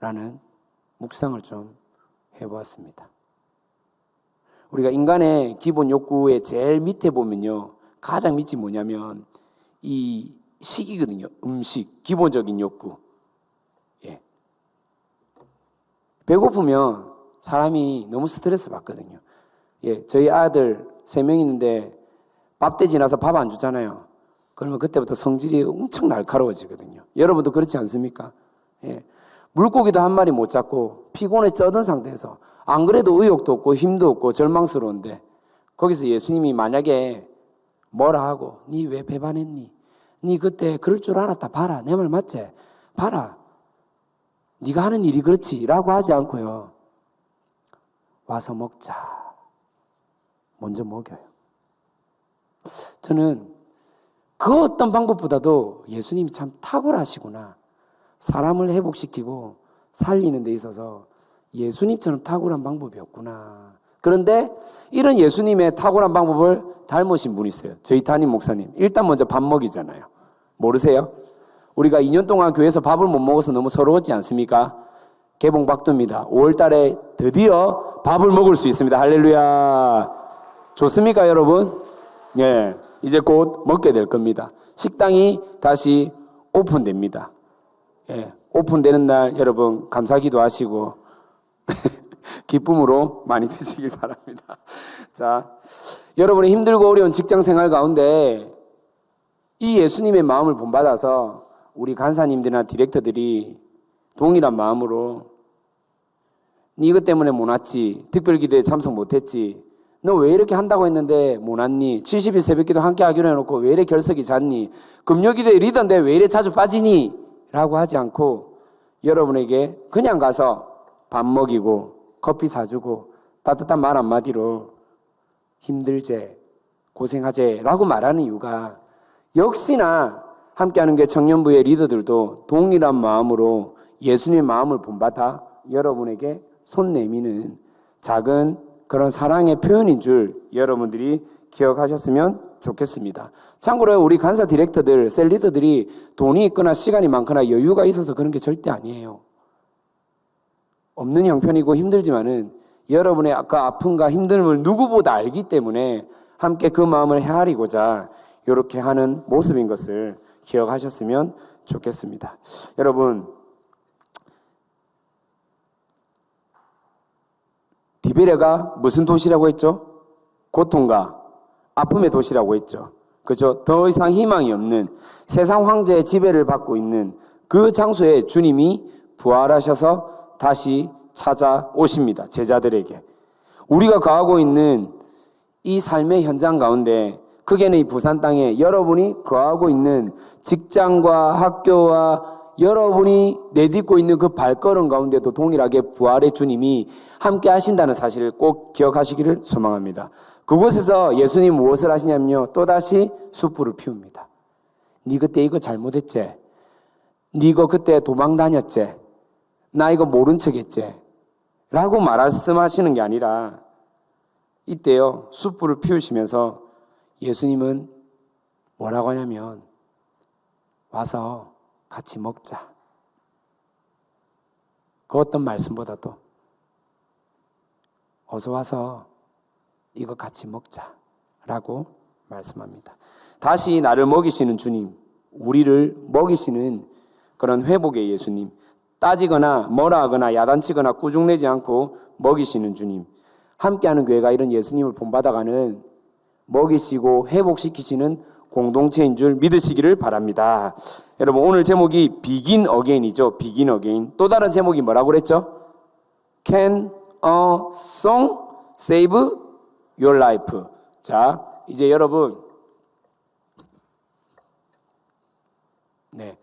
라는 묵상을 좀 해보았습니다. 우리가 인간의 기본 욕구의 제일 밑에 보면요, 가장 밑이 뭐냐면 이 식이거든요. 음식, 기본적인 욕구. 예. 배고프면 사람이 너무 스트레스 받거든요. 예, 저희 아들 3명 있는데 밥 때 지나서 밥 안 주잖아요. 그러면 그때부터 성질이 엄청 날카로워지거든요. 여러분도 그렇지 않습니까? 예. 물고기도 한 마리 못 잡고 피곤에 쩌든 상태에서 안 그래도 의욕도 없고 힘도 없고 절망스러운데 거기서 예수님이 만약에 뭐라 하고 니 왜 배반했니? 니 그때 그럴 줄 알았다. 봐라. 내 말 맞지? 봐라. 네가 하는 일이 그렇지 라고 하지 않고요, 와서 먹자. 먼저 먹여요. 저는 그 어떤 방법보다도 예수님이 참 탁월하시구나. 사람을 회복시키고 살리는 데 있어서 예수님처럼 탁월한 방법이 없구나. 그런데 이런 예수님의 탁월한 방법을 닮으신 분이 있어요. 저희 담임 목사님. 일단 먼저 밥 먹이잖아요. 모르세요? 우리가 2년 동안 교회에서 밥을 못 먹어서 너무 서러웠지 않습니까? 개봉 박두입니다. 5월 달에 드디어 밥을 먹을 수 있습니다. 할렐루야. 좋습니까, 여러분? 예, 이제 곧 먹게 될 겁니다. 식당이 다시 오픈됩니다. 예, 오픈되는 날 여러분 감사기도 하시고 기쁨으로 많이 드시길 바랍니다. 자, 여러분의 힘들고 어려운 직장 생활 가운데 이 예수님의 마음을 본받아서 우리 간사님들이나 디렉터들이 동일한 마음으로 니 이것 때문에 못 왔지, 특별기도에 참석 못했지, 너 왜 이렇게 한다고 했는데 못 왔니? 70일 새벽기도 함께 하기로 해놓고 왜 이래 결석이 잦니? 금요기도에 리더인데 왜 이래 자주 빠지니? 라고 하지 않고 여러분에게 그냥 가서 밥 먹이고 커피 사주고 따뜻한 말 한마디로 힘들제, 고생하제 라고 말하는 이유가 역시나 함께하는 게 청년부의 리더들도 동일한 마음으로 예수님의 마음을 본받아 여러분에게 손 내미는 작은 그런 사랑의 표현인 줄 여러분들이 기억하셨으면 좋겠습니다. 참고로 우리 간사 디렉터들, 셀 리더들이 돈이 있거나 시간이 많거나 여유가 있어서 그런 게 절대 아니에요. 없는 형편이고 힘들지만은 여러분의 아까 아픔과 힘듦을 누구보다 알기 때문에 함께 그 마음을 헤아리고자 이렇게 하는 모습인 것을 기억하셨으면 좋겠습니다. 여러분, 디베레가 무슨 도시라고 했죠? 고통과 아픔의 도시라고 했죠. 그렇죠? 더 이상 희망이 없는 세상 황제의 지배를 받고 있는 그 장소에 주님이 부활하셔서 다시 찾아오십니다. 제자들에게. 우리가 거하고 있는 이 삶의 현장 가운데, 크게는 이 부산 땅에 여러분이 거하고 있는 직장과 학교와 여러분이 내딛고 있는 그 발걸음 가운데도 동일하게 부활의 주님이 함께 하신다는 사실을 꼭 기억하시기를 소망합니다. 그곳에서 예수님 무엇을 하시냐면요, 또다시 숯불을 피웁니다. 니 그때 이거 잘못했지? 니 이거 그때 도망 다녔지? 나 이거 모른 척했지? 라고 말씀하시는 게 아니라 이때요, 숯불을 피우시면서 예수님은 뭐라고 하냐면 와서 같이 먹자. 그 어떤 말씀보다도 어서 와서 이거 같이 먹자라고 말씀합니다. 다시 나를 먹이시는 주님, 우리를 먹이시는 그런 회복의 예수님, 따지거나 뭐라 하거나 야단치거나 꾸중내지 않고 먹이시는 주님, 함께하는 교회가 이런 예수님을 본받아가는 먹이시고 회복시키시는 공동체인 줄 믿으시기를 바랍니다. 여러분, 오늘 제목이 Begin Again이죠. Begin Again. 또 다른 제목이 뭐라고 그랬죠? Can a song save your life? 자, 이제 여러분, 네,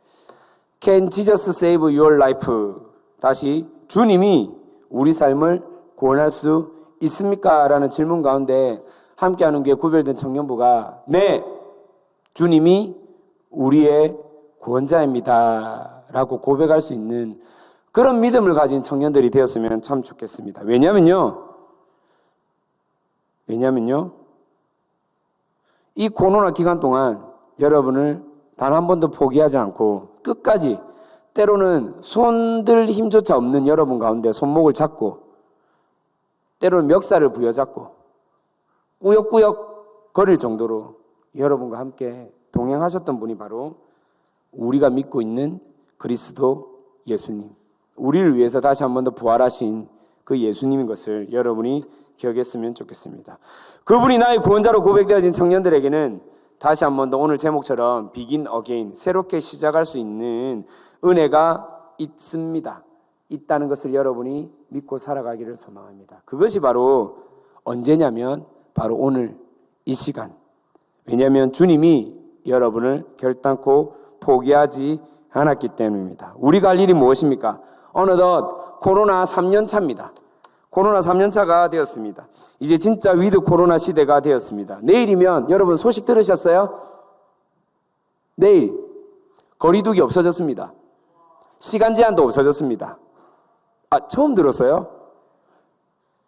Can Jesus save your life? 다시, 주님이 우리 삶을 구원할 수 있습니까? 라는 질문 가운데 함께하는 교회 구별된 청년부가 네, 주님이 우리의 구원자입니다 라고 고백할 수 있는 그런 믿음을 가진 청년들이 되었으면 참 좋겠습니다. 왜냐면요, 이 코로나 기간 동안 여러분을 단 한 번도 포기하지 않고 끝까지, 때로는 손들 힘조차 없는 여러분 가운데 손목을 잡고, 때로는 멱살을 부여잡고 꾸역꾸역 거릴 정도로 여러분과 함께 동행하셨던 분이 바로 우리가 믿고 있는 그리스도 예수님, 우리를 위해서 다시 한 번 더 부활하신 그 예수님인 것을 여러분이 기억했으면 좋겠습니다. 그분이 나의 구원자로 고백되어진 청년들에게는 다시 한 번 더 오늘 제목처럼 Begin Again, 새롭게 시작할 수 있는 은혜가 있습니다. 있다는 것을 여러분이 믿고 살아가기를 소망합니다. 그것이 바로 언제냐면 바로 오늘 이 시간. 왜냐하면 주님이 여러분을 결단코 포기하지 않았기 때문입니다. 우리가 할 일이 무엇입니까? 어느덧 코로나 3년 차입니다. 코로나 3년 차가 되었습니다. 이제 진짜 위드 코로나 시대가 되었습니다. 내일이면 여러분 소식 들으셨어요? 내일 거리두기 없어졌습니다. 시간 제한도 없어졌습니다. 처음 들었어요?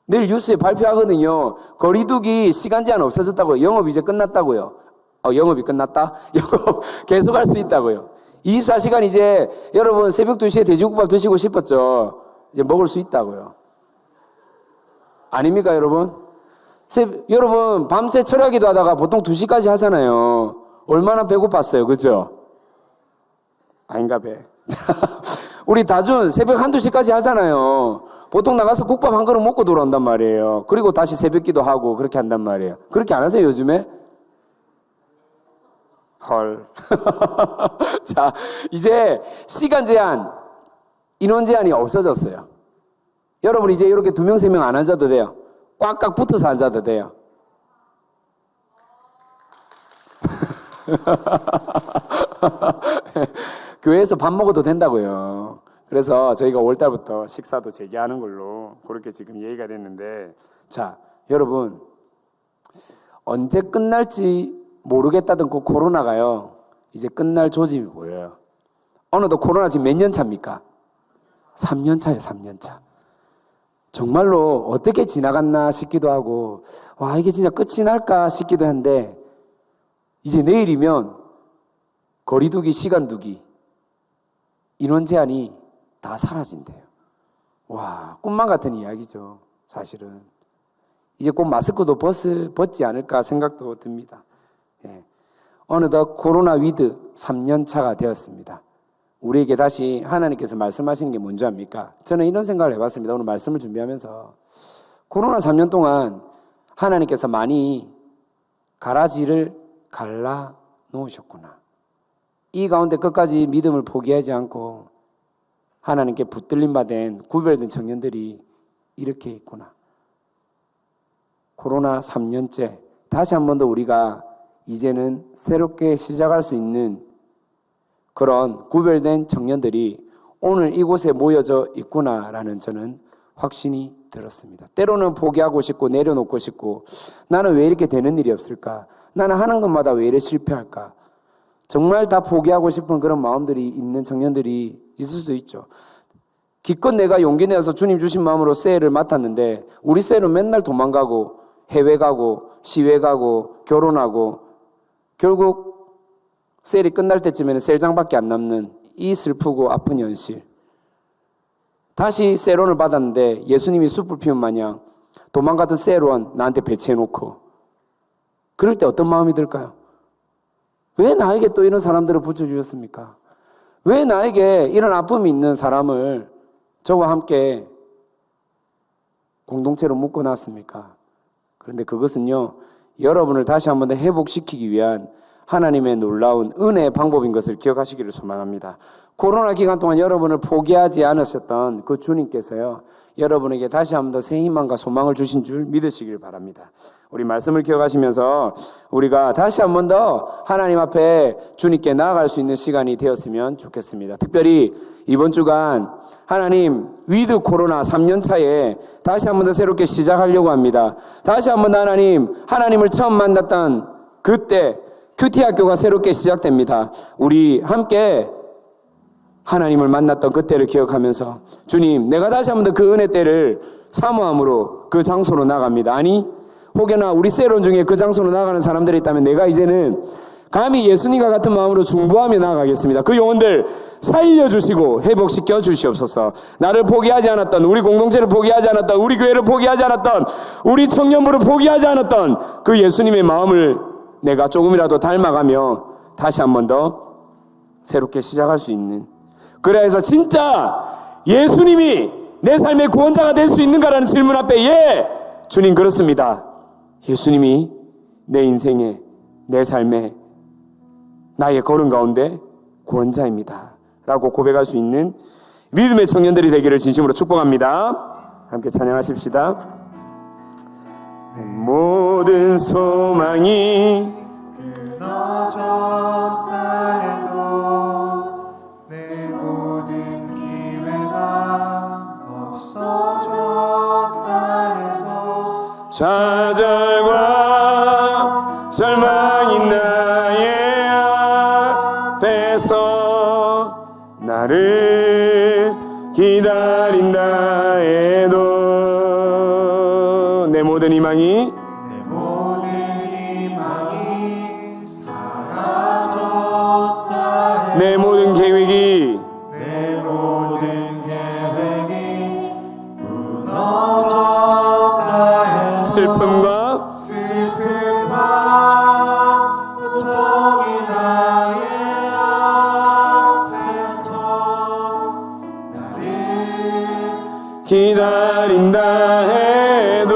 내일 뉴스에 발표하거든요. 거리두기 시간 제한 없어졌다고요. 영업 이제 끝났다고요. 영업이 끝났다? 영업 계속 할 수 있다고요. 24시간 이제 여러분 새벽 2시에 돼지국밥 드시고 싶었죠? 이제 먹을 수 있다고요. 아닙니까, 여러분? 여러분 밤새 철야기도 하다가 보통 2시까지 하잖아요. 얼마나 배고팠어요, 그죠? 아닌가 배. 우리 다준 새벽 1-2시까지 하잖아요. 보통 나가서 국밥 한 그릇 먹고 돌아온단 말이에요. 그리고 다시 새벽기도 하고 그렇게 한단 말이에요. 그렇게 안 하세요, 요즘에? 헐. 자, 이제 시간 제한, 인원 제한이 없어졌어요. 여러분 이제 이렇게 2명, 3명 안 앉아도 돼요. 꽉꽉 붙어서 앉아도 돼요. 교회에서 밥 먹어도 된다고요. 그래서 저희가 5월달부터 식사도 재개하는 걸로 그렇게 지금 얘기가 됐는데, 자, 여러분 언제 끝날지 모르겠다던 그 코로나가요, 이제 끝날 조짐이 보여요. 어느덧 코로나 지금 몇 년 차입니까? 3년 차예요, 3년 차. 정말로 어떻게 지나갔나 싶기도 하고, 와, 이게 진짜 끝이 날까 싶기도 한데, 이제 내일이면 거리두기, 시간두기, 인원 제한이 다 사라진대요. 와, 꿈만 같은 이야기죠, 사실은. 이제 곧 마스크도 벗지 않을까 생각도 듭니다. 예. 어느덧 코로나 위드 3년 차가 되었습니다. 우리에게 다시 하나님께서 말씀하시는 게 뭔지 압니까? 저는 이런 생각을 해봤습니다. 오늘 말씀을 준비하면서 코로나 3년 동안 하나님께서 많이 가라지를 갈라 놓으셨구나. 이 가운데 끝까지 믿음을 포기하지 않고 하나님께 붙들림 받은 구별된 청년들이 이렇게 있구나. 코로나 3년째 다시 한 번 더 우리가 이제는 새롭게 시작할 수 있는 그런 구별된 청년들이 오늘 이곳에 모여져 있구나라는 저는 확신이 들었습니다. 때로는 포기하고 싶고 내려놓고 싶고 나는 왜 이렇게 되는 일이 없을까? 나는 하는 것마다 왜 이렇게 실패할까? 정말 다 포기하고 싶은 그런 마음들이 있는 청년들이 있을 수도 있죠. 기껏 내가 용기 내어서 주님 주신 마음으로 셀을 맡았는데 우리 셀은 맨날 도망가고 해외 가고 시외 가고 결혼하고 결국 셀이 끝날 때쯤에는 셀장밖에 안 남는 이 슬프고 아픈 현실. 다시 셀원을 받았는데 예수님이 숯불 피운 마냥 도망가던 셀원 나한테 배치해놓고 그럴 때 어떤 마음이 들까요? 왜 나에게 또 이런 사람들을 붙여주셨습니까? 왜 나에게 이런 아픔이 있는 사람을 저와 함께 공동체로 묶어놨습니까? 그런데 그것은요, 여러분을 다시 한번 더 회복시키기 위한 하나님의 놀라운 은혜의 방법인 것을 기억하시기를 소망합니다. 코로나 기간 동안 여러분을 포기하지 않으셨던 그 주님께서요, 여러분에게 다시 한번 더 새 희망과 소망을 주신 줄 믿으시길 바랍니다. 우리 말씀을 기억하시면서 우리가 다시 한번 더 하나님 앞에 주님께 나아갈 수 있는 시간이 되었으면 좋겠습니다. 특별히 이번 주간 하나님 위드 코로나 3년 차에 다시 한번 더 새롭게 시작하려고 합니다. 다시 한번 더 하나님을 처음 만났던 그때 큐티 학교가 새롭게 시작됩니다. 우리 함께 하나님을 만났던 그때를 기억하면서 주님, 내가 다시 한번 더 그 은혜 때를 사모함으로 그 장소로 나갑니다. 아니, 혹여나 우리 세론 중에 그 장소로 나가는 사람들이 있다면 내가 이제는 감히 예수님과 같은 마음으로 중보하며 나가겠습니다. 그 영혼들 살려주시고 회복시켜 주시옵소서. 나를 포기하지 않았던, 우리 공동체를 포기하지 않았던, 우리 교회를 포기하지 않았던, 우리 청년부를 포기하지 않았던 그 예수님의 마음을 내가 조금이라도 닮아가며 다시 한 번 더 새롭게 시작할 수 있는, 그래서 진짜 예수님이 내 삶의 구원자가 될 수 있는가라는 질문 앞에 예! 주님 그렇습니다. 예수님이 내 인생에, 내 삶에, 나의 걸음 가운데 구원자입니다 라고 고백할 수 있는 믿음의 청년들이 되기를 진심으로 축복합니다. 함께 찬양하십시다. 내 모든 소망이 끊어졌다 해도 내 모든 기회가 없어졌다 해도 좌절과 절망이 나의 앞에서 나를 기다린다 해도 내 모든 희망이 사라졌다 내 모든 계획이 내 모든 계획이 무너졌다 해도 슬픔과 고통이 나의 앞에서 나를 기다린다 해도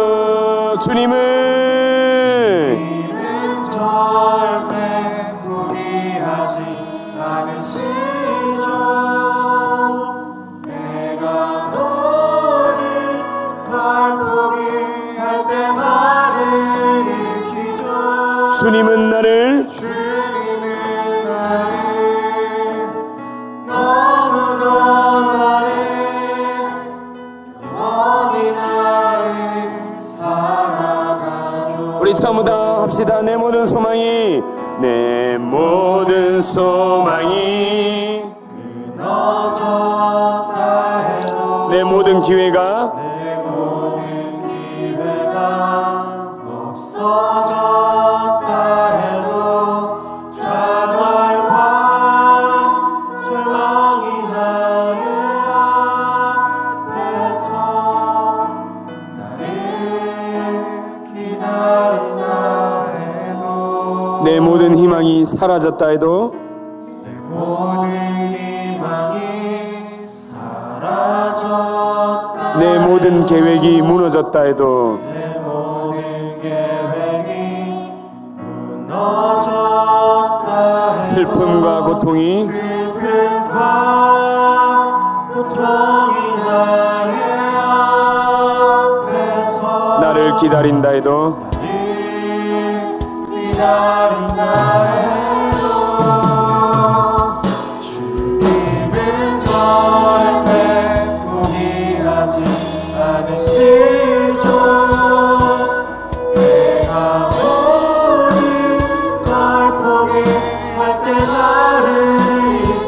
주님은 절대 포기하지 않으시죠. 내가 모든 걸 포기할 때 나를 일으키죠. 주님은 나를 너무도 나를 영원히 나를 살아가죠. 우리 처음부터 합시다. 내 모든 소망이 끊어졌다 해도 내 모든 기회가 내 모든 기회가 없어졌다 해도 좌절과 절망이 나의 앞에서 나를 기다린다 해도 내 모든 희망이 사라졌다 해도 내 모든 희망이 사라졌다 내 모든 계획이 무너졌다 해도 내 모든 계획이 무너졌다 슬픔과 고통이 슬픔과 고통이 나의 앞에서 나를 기다린다 해도 기다린다 해도 주님은 절대 포기하지 않으시죠. 내가 모든 걸 포기할 때 나를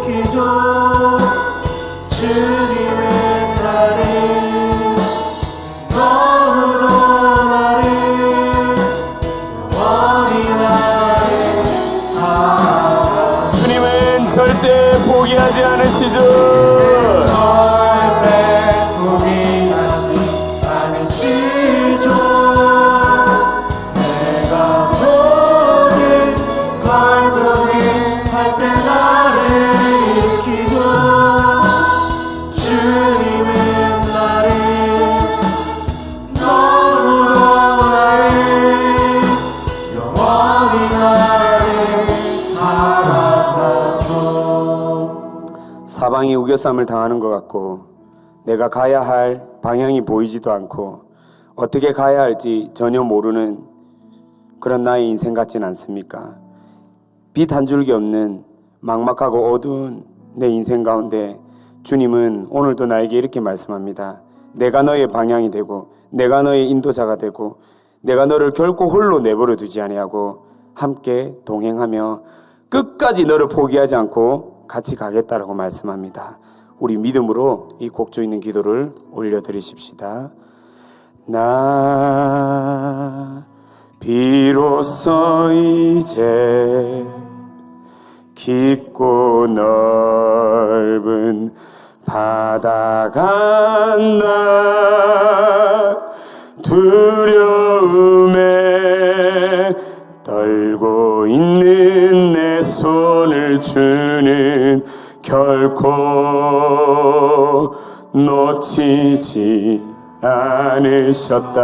지키죠. 주님은 나를 너무도 나를 영원히 나를 사랑하시죠. 주님은 절대 포기하지 않으시죠. 절대 포기하지 않으시죠. 내가 모든 걸 포기할 때 나를 지키고 주님은 나를 너무도 나를 영원히 나를 사랑하죠. 사방이 우겨쌈을 당하는 것 같고 내가 가야 할 방향이 보이지도 않고 어떻게 가야 할지 전혀 모르는 그런 나의 인생 같진 않습니까? 빛 한 줄기 없는 막막하고 어두운 내 인생 가운데 주님은 오늘도 나에게 이렇게 말씀합니다. 내가 너의 방향이 되고 내가 너의 인도자가 되고 내가 너를 결코 홀로 내버려 두지 아니하고 함께 동행하며 끝까지 너를 포기하지 않고 같이 가겠다라고 말씀합니다. 우리 믿음으로 이 곡조 있는 기도를 올려드리십시다. 나 비로소 이제 깊고 넓은 바다가 나 두려움에 떨고 있는 내 손을 주는 결코 놓치지 않으셨다.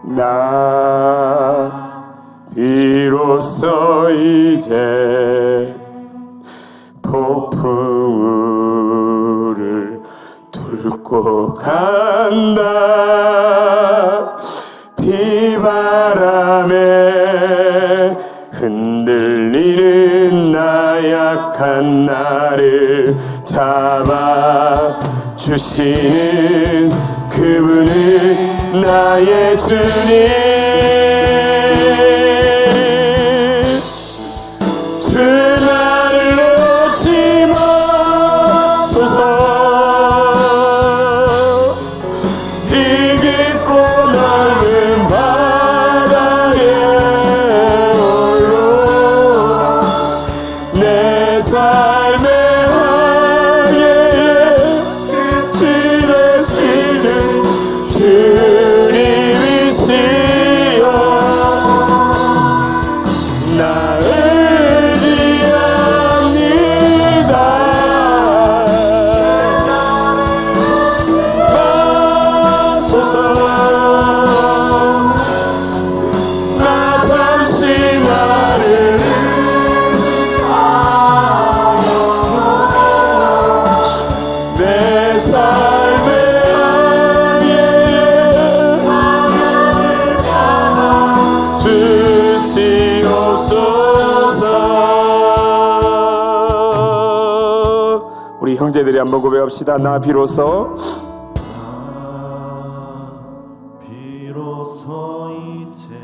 나 비로소 이제 폭풍우를 뚫고 간다. 비바람에 흔들리는 나약한 나를 잡아주시는 그분은 나의 주님. 주 나를 놓지 마소서. 이 깊고 넓은 바다에 홀로 내 삶의 항해에 끝이 되시는 주님이시여. 나 의지합니다. 마소서. 나 잠시 나를 내 삶의 항해에 주시옵소서. 우리 형제들이 한번 고백합시다. 나 비로소 비로소 이제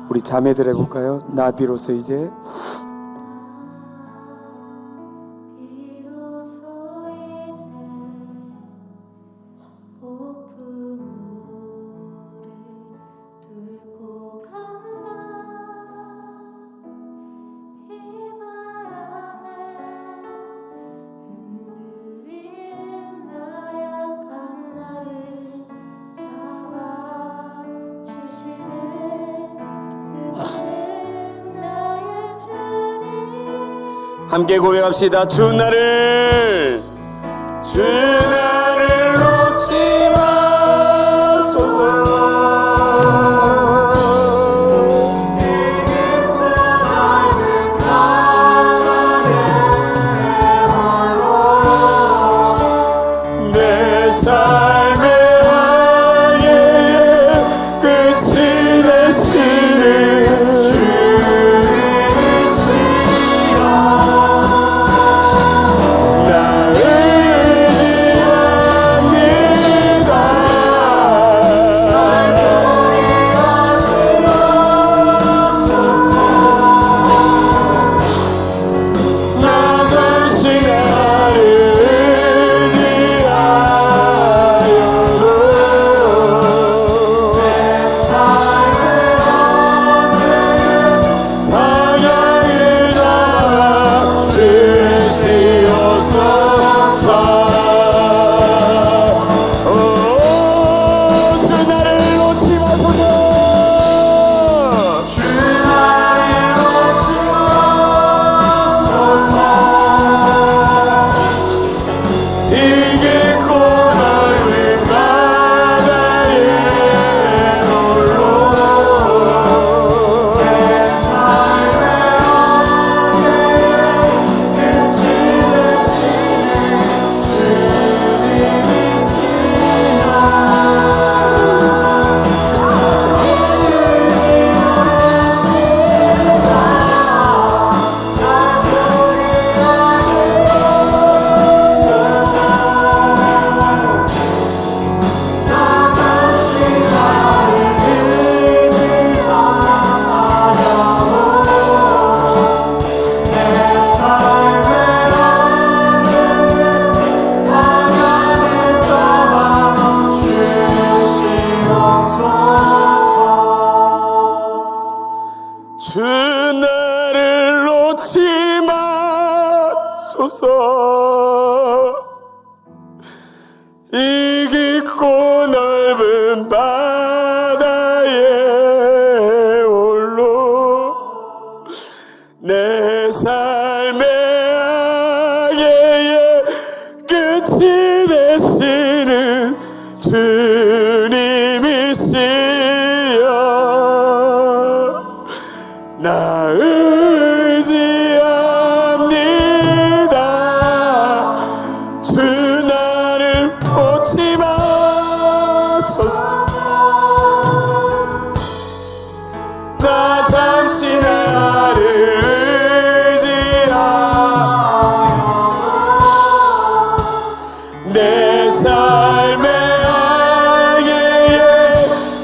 우리 자매들 해볼까요? 나 비로소 이제 비로소 이제 폭풍우를 뚫고 간다. 비바람에 흔들리는 나약한 나를 함께 고백합시다. 주 나를 놓지 마소서. 내 삶의 항해의 끝이 되시는 나 의지합니다. 나 잠시 나를 방향을 잡아 주시옵소서. 주 나를 놓지 마소서. 주 나를 놓지 마소서. 이 깊고 넓은 바다에 홀로 내 삶의 주 나를 놓지 마소서. 이 깊고 넓은 바다에 홀로 내 삶의 항해의 끝이 되시는 주님이시여. 나 의지합니다. 주 나를 놓지 마소서. 나 잠시 나를 의지하여 내 삶의 항해의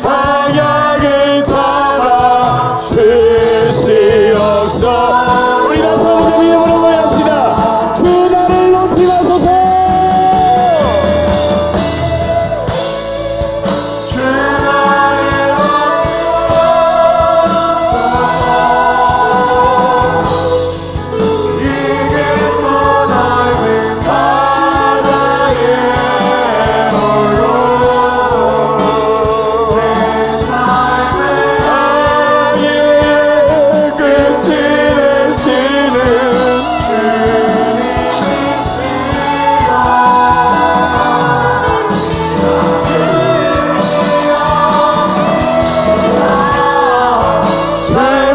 방향을 잡아 주시옵소서. 우리 다시 한번 더 믿음으로 고백합시다. 주 나를 놓지 마소서. 주 나를 이 깊고 넓은 바다에 홀로 내 삶의 항해의 끝이 되시는 주님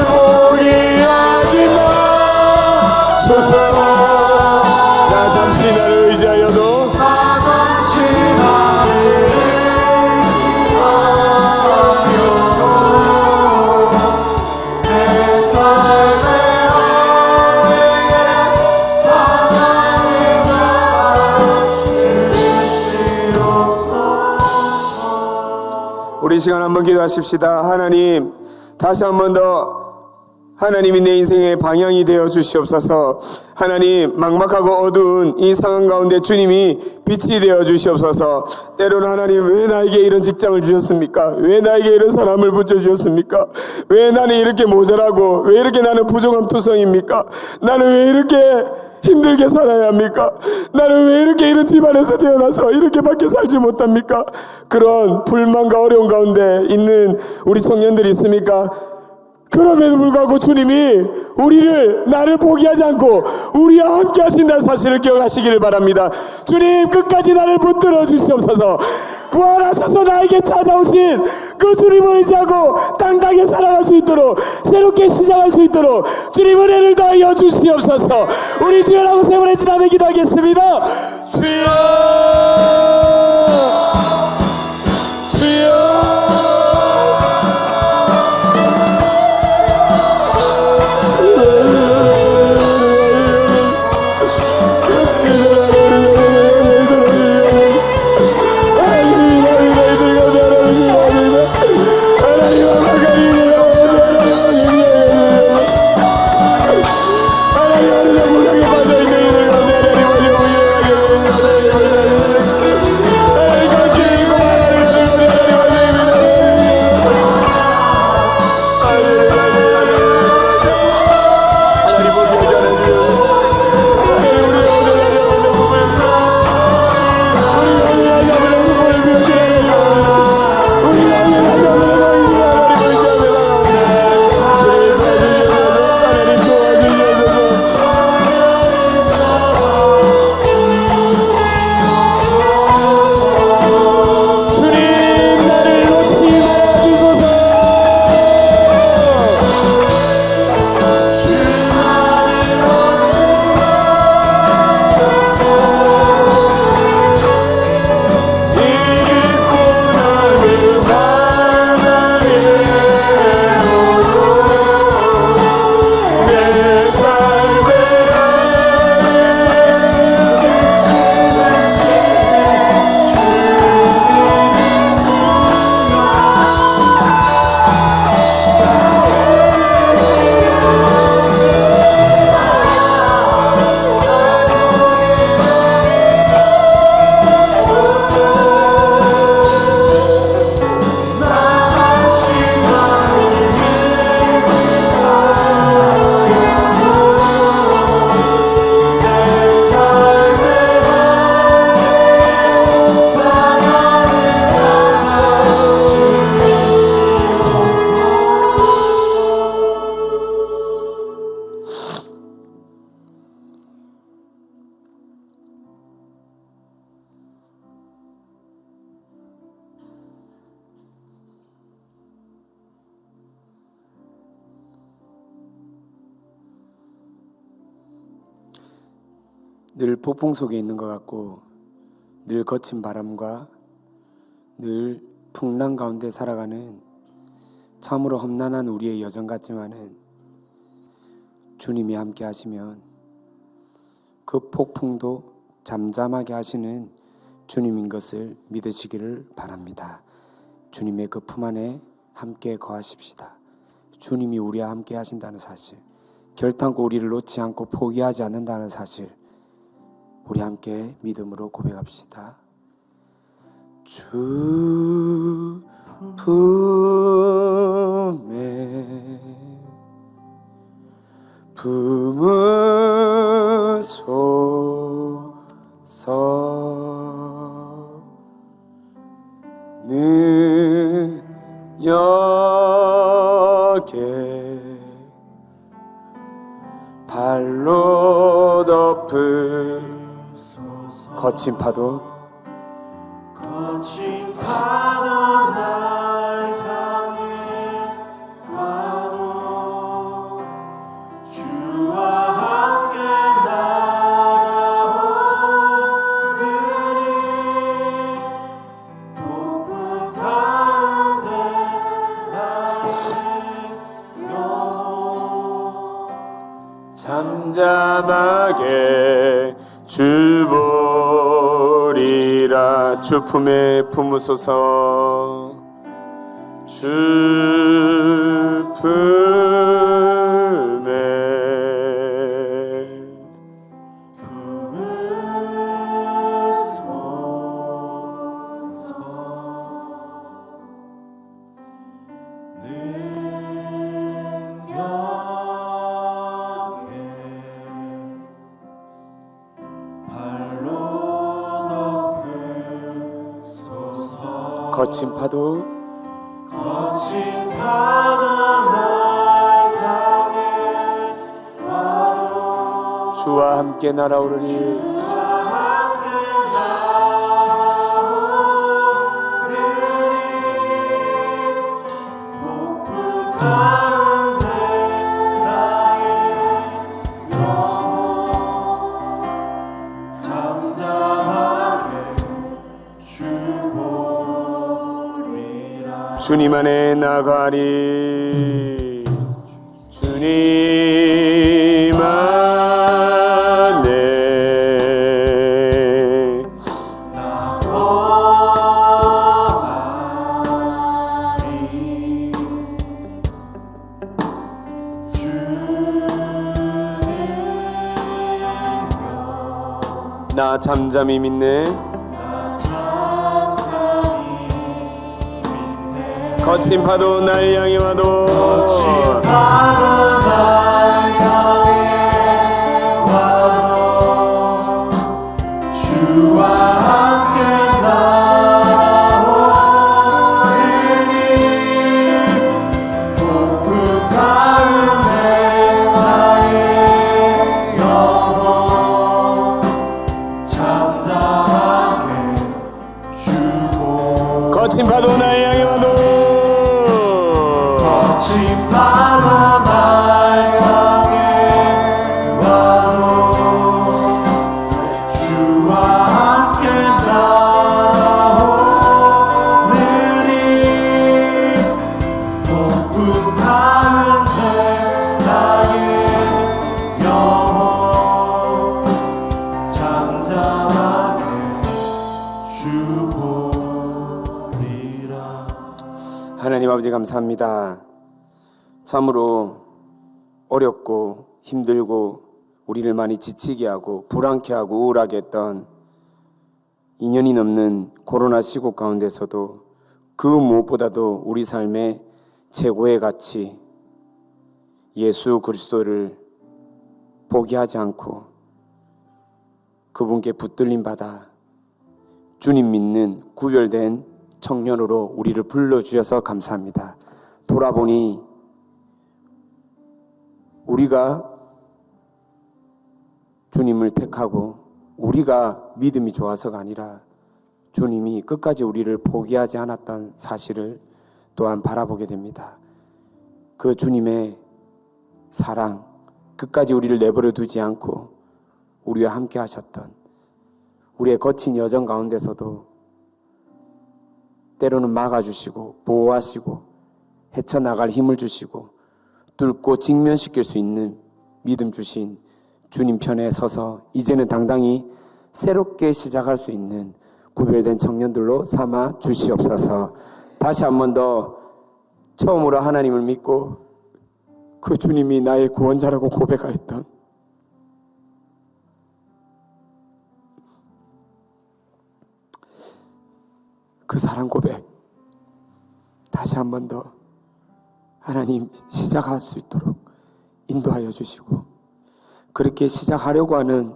포기하지 마소서. 나 잠시 나를 의지하여도 우리 이 시간 한번 기도하십시다. 하나님, 다시 한번 더 하나님이 내 인생의 방향이 되어 주시옵소서. 하나님, 막막하고 어두운 이 상황 가운데 주님이 빛이 되어 주시옵소서. 때로는 하나님, 왜 나에게 이런 직장을 주셨습니까? 왜 나에게 이런 사람을 붙여주셨습니까? 왜 나는 이렇게 모자라고, 왜 이렇게 나는 부족함 투성입니까? 나는 왜 이렇게 힘들게 살아야 합니까? 나는 왜 이렇게 이런 집안에서 태어나서 이렇게밖에 살지 못합니까? 그런 불만과 어려움 가운데 있는 우리 청년들이 있습니까? 그럼에도 불구하고 주님이 나를 포기하지 않고 우리와 함께 하신다는 사실을 기억하시기를 바랍니다. 주님, 끝까지 나를 붙들어 주시옵소서. 부활하셔서 나에게 찾아오신 그 주님을 의지하고 당당하게 살아갈 수 있도록, 새롭게 시작할 수 있도록 주님 은혜를 더하여 주시옵소서. 우리 주여라고 세 번의 지나며 기도하겠습니다. 주여, 주여. 늘 폭풍 속에 있는 것 같고, 늘 거친 바람과 늘 풍랑 가운데 살아가는 참으로 험난한 우리의 여정 같지만은, 주님이 함께 하시면 그 폭풍도 잠잠하게 하시는 주님인 것을 믿으시기를 바랍니다. 주님의 그 품 안에 함께 거하십시다. 주님이 우리와 함께 하신다는 사실, 결단코 우리를 놓지 않고 포기하지 않는다는 사실, 우리 함께 믿음으로 고백합시다. 주 품에 품으소서. 능력에 발로 덮은 거친 파도 날 향해 와도 주와 함께 나아오리니 폭풍 가운데 나의 영혼 잠잠하게 주보리라. 주 품에 품으소서. 주 품에 거친 파도 날 주와 함께 날아오르리. 주님 안에 나가리. 주님 안에 나 잠잠히 믿네. 거친 파도 날 향해 와도 주와 함께 나오리니 고급 가운데 나의 영혼 잠잠하게 주고 거친 파도 날 향해 와도 거친 파도 날 향해 와도 주와 함께 나오리니 높은 가운데 나의 영혼 잠잠하게 주보리라. 하나님 아버지 감사합니다. 참으로 어렵고 힘들고 우리를 많이 지치게 하고 불안케 하고 우울하게 했던 2년이 넘는 코로나 시국 가운데서도 그 무엇보다도 우리 삶의 최고의 가치 예수 그리스도를 포기하지 않고 그분께 붙들림 받아 주님 믿는 구별된 청년으로 우리를 불러주셔서 감사합니다. 돌아보니 우리가 주님을 택하고 우리가 믿음이 좋아서가 아니라 주님이 끝까지 우리를 포기하지 않았던 사실을 또한 바라보게 됩니다. 그 주님의 사랑, 끝까지 우리를 내버려 두지 않고 우리와 함께 하셨던 우리의 거친 여정 가운데서도 때로는 막아주시고 보호하시고 헤쳐나갈 힘을 주시고 뚫고 직면시킬 수 있는 믿음 주신 주님 편에 서서 이제는 당당히 새롭게 시작할 수 있는 구별된 청년들로 삼아 주시옵소서. 다시 한 번 더 처음으로 하나님을 믿고 그 주님이 나의 구원자라고 고백하였던 그 사랑 고백 다시 한 번 더 하나님 시작할 수 있도록 인도하여 주시고 그렇게 시작하려고 하는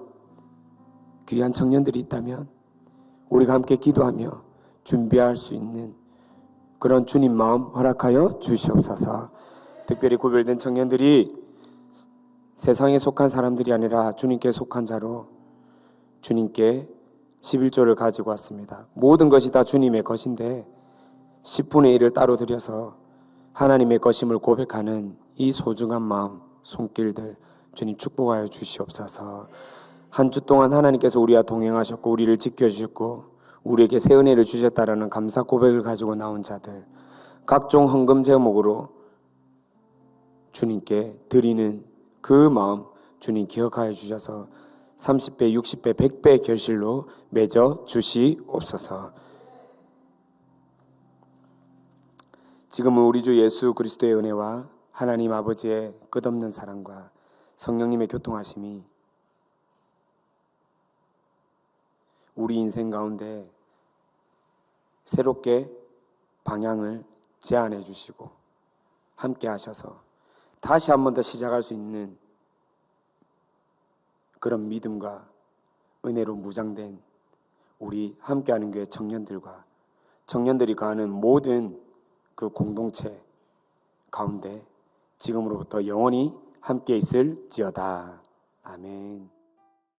귀한 청년들이 있다면 우리가 함께 기도하며 준비할 수 있는 그런 주님 마음 허락하여 주시옵소서. 특별히 구별된 청년들이 세상에 속한 사람들이 아니라 주님께 속한 자로 주님께 11조를 가지고 왔습니다. 모든 것이 다 주님의 것인데 10분의 1을 따로 드려서 하나님의 것임을 고백하는 이 소중한 마음, 손길들 주님 축복하여 주시옵소서. 한 주 동안 하나님께서 우리와 동행하셨고 우리를 지켜주셨고 우리에게 새 은혜를 주셨다라는 감사 고백을 가지고 나온 자들 각종 헌금 제목으로 주님께 드리는 그 마음 주님 기억하여 주셔서 30배, 60배, 100배의 결실로 맺어 주시옵소서. 지금은 우리 주 예수 그리스도의 은혜와 하나님 아버지의 끝없는 사랑과 성령님의 교통하심이 우리 인생 가운데 새롭게 방향을 제안해 주시고 함께 하셔서 다시 한 번 더 시작할 수 있는 그런 믿음과 은혜로 무장된 우리 함께하는 교회 청년들과 청년들이 가는 모든 그 공동체 가운데 지금으로부터 영원히 함께 있을지어다. 아멘.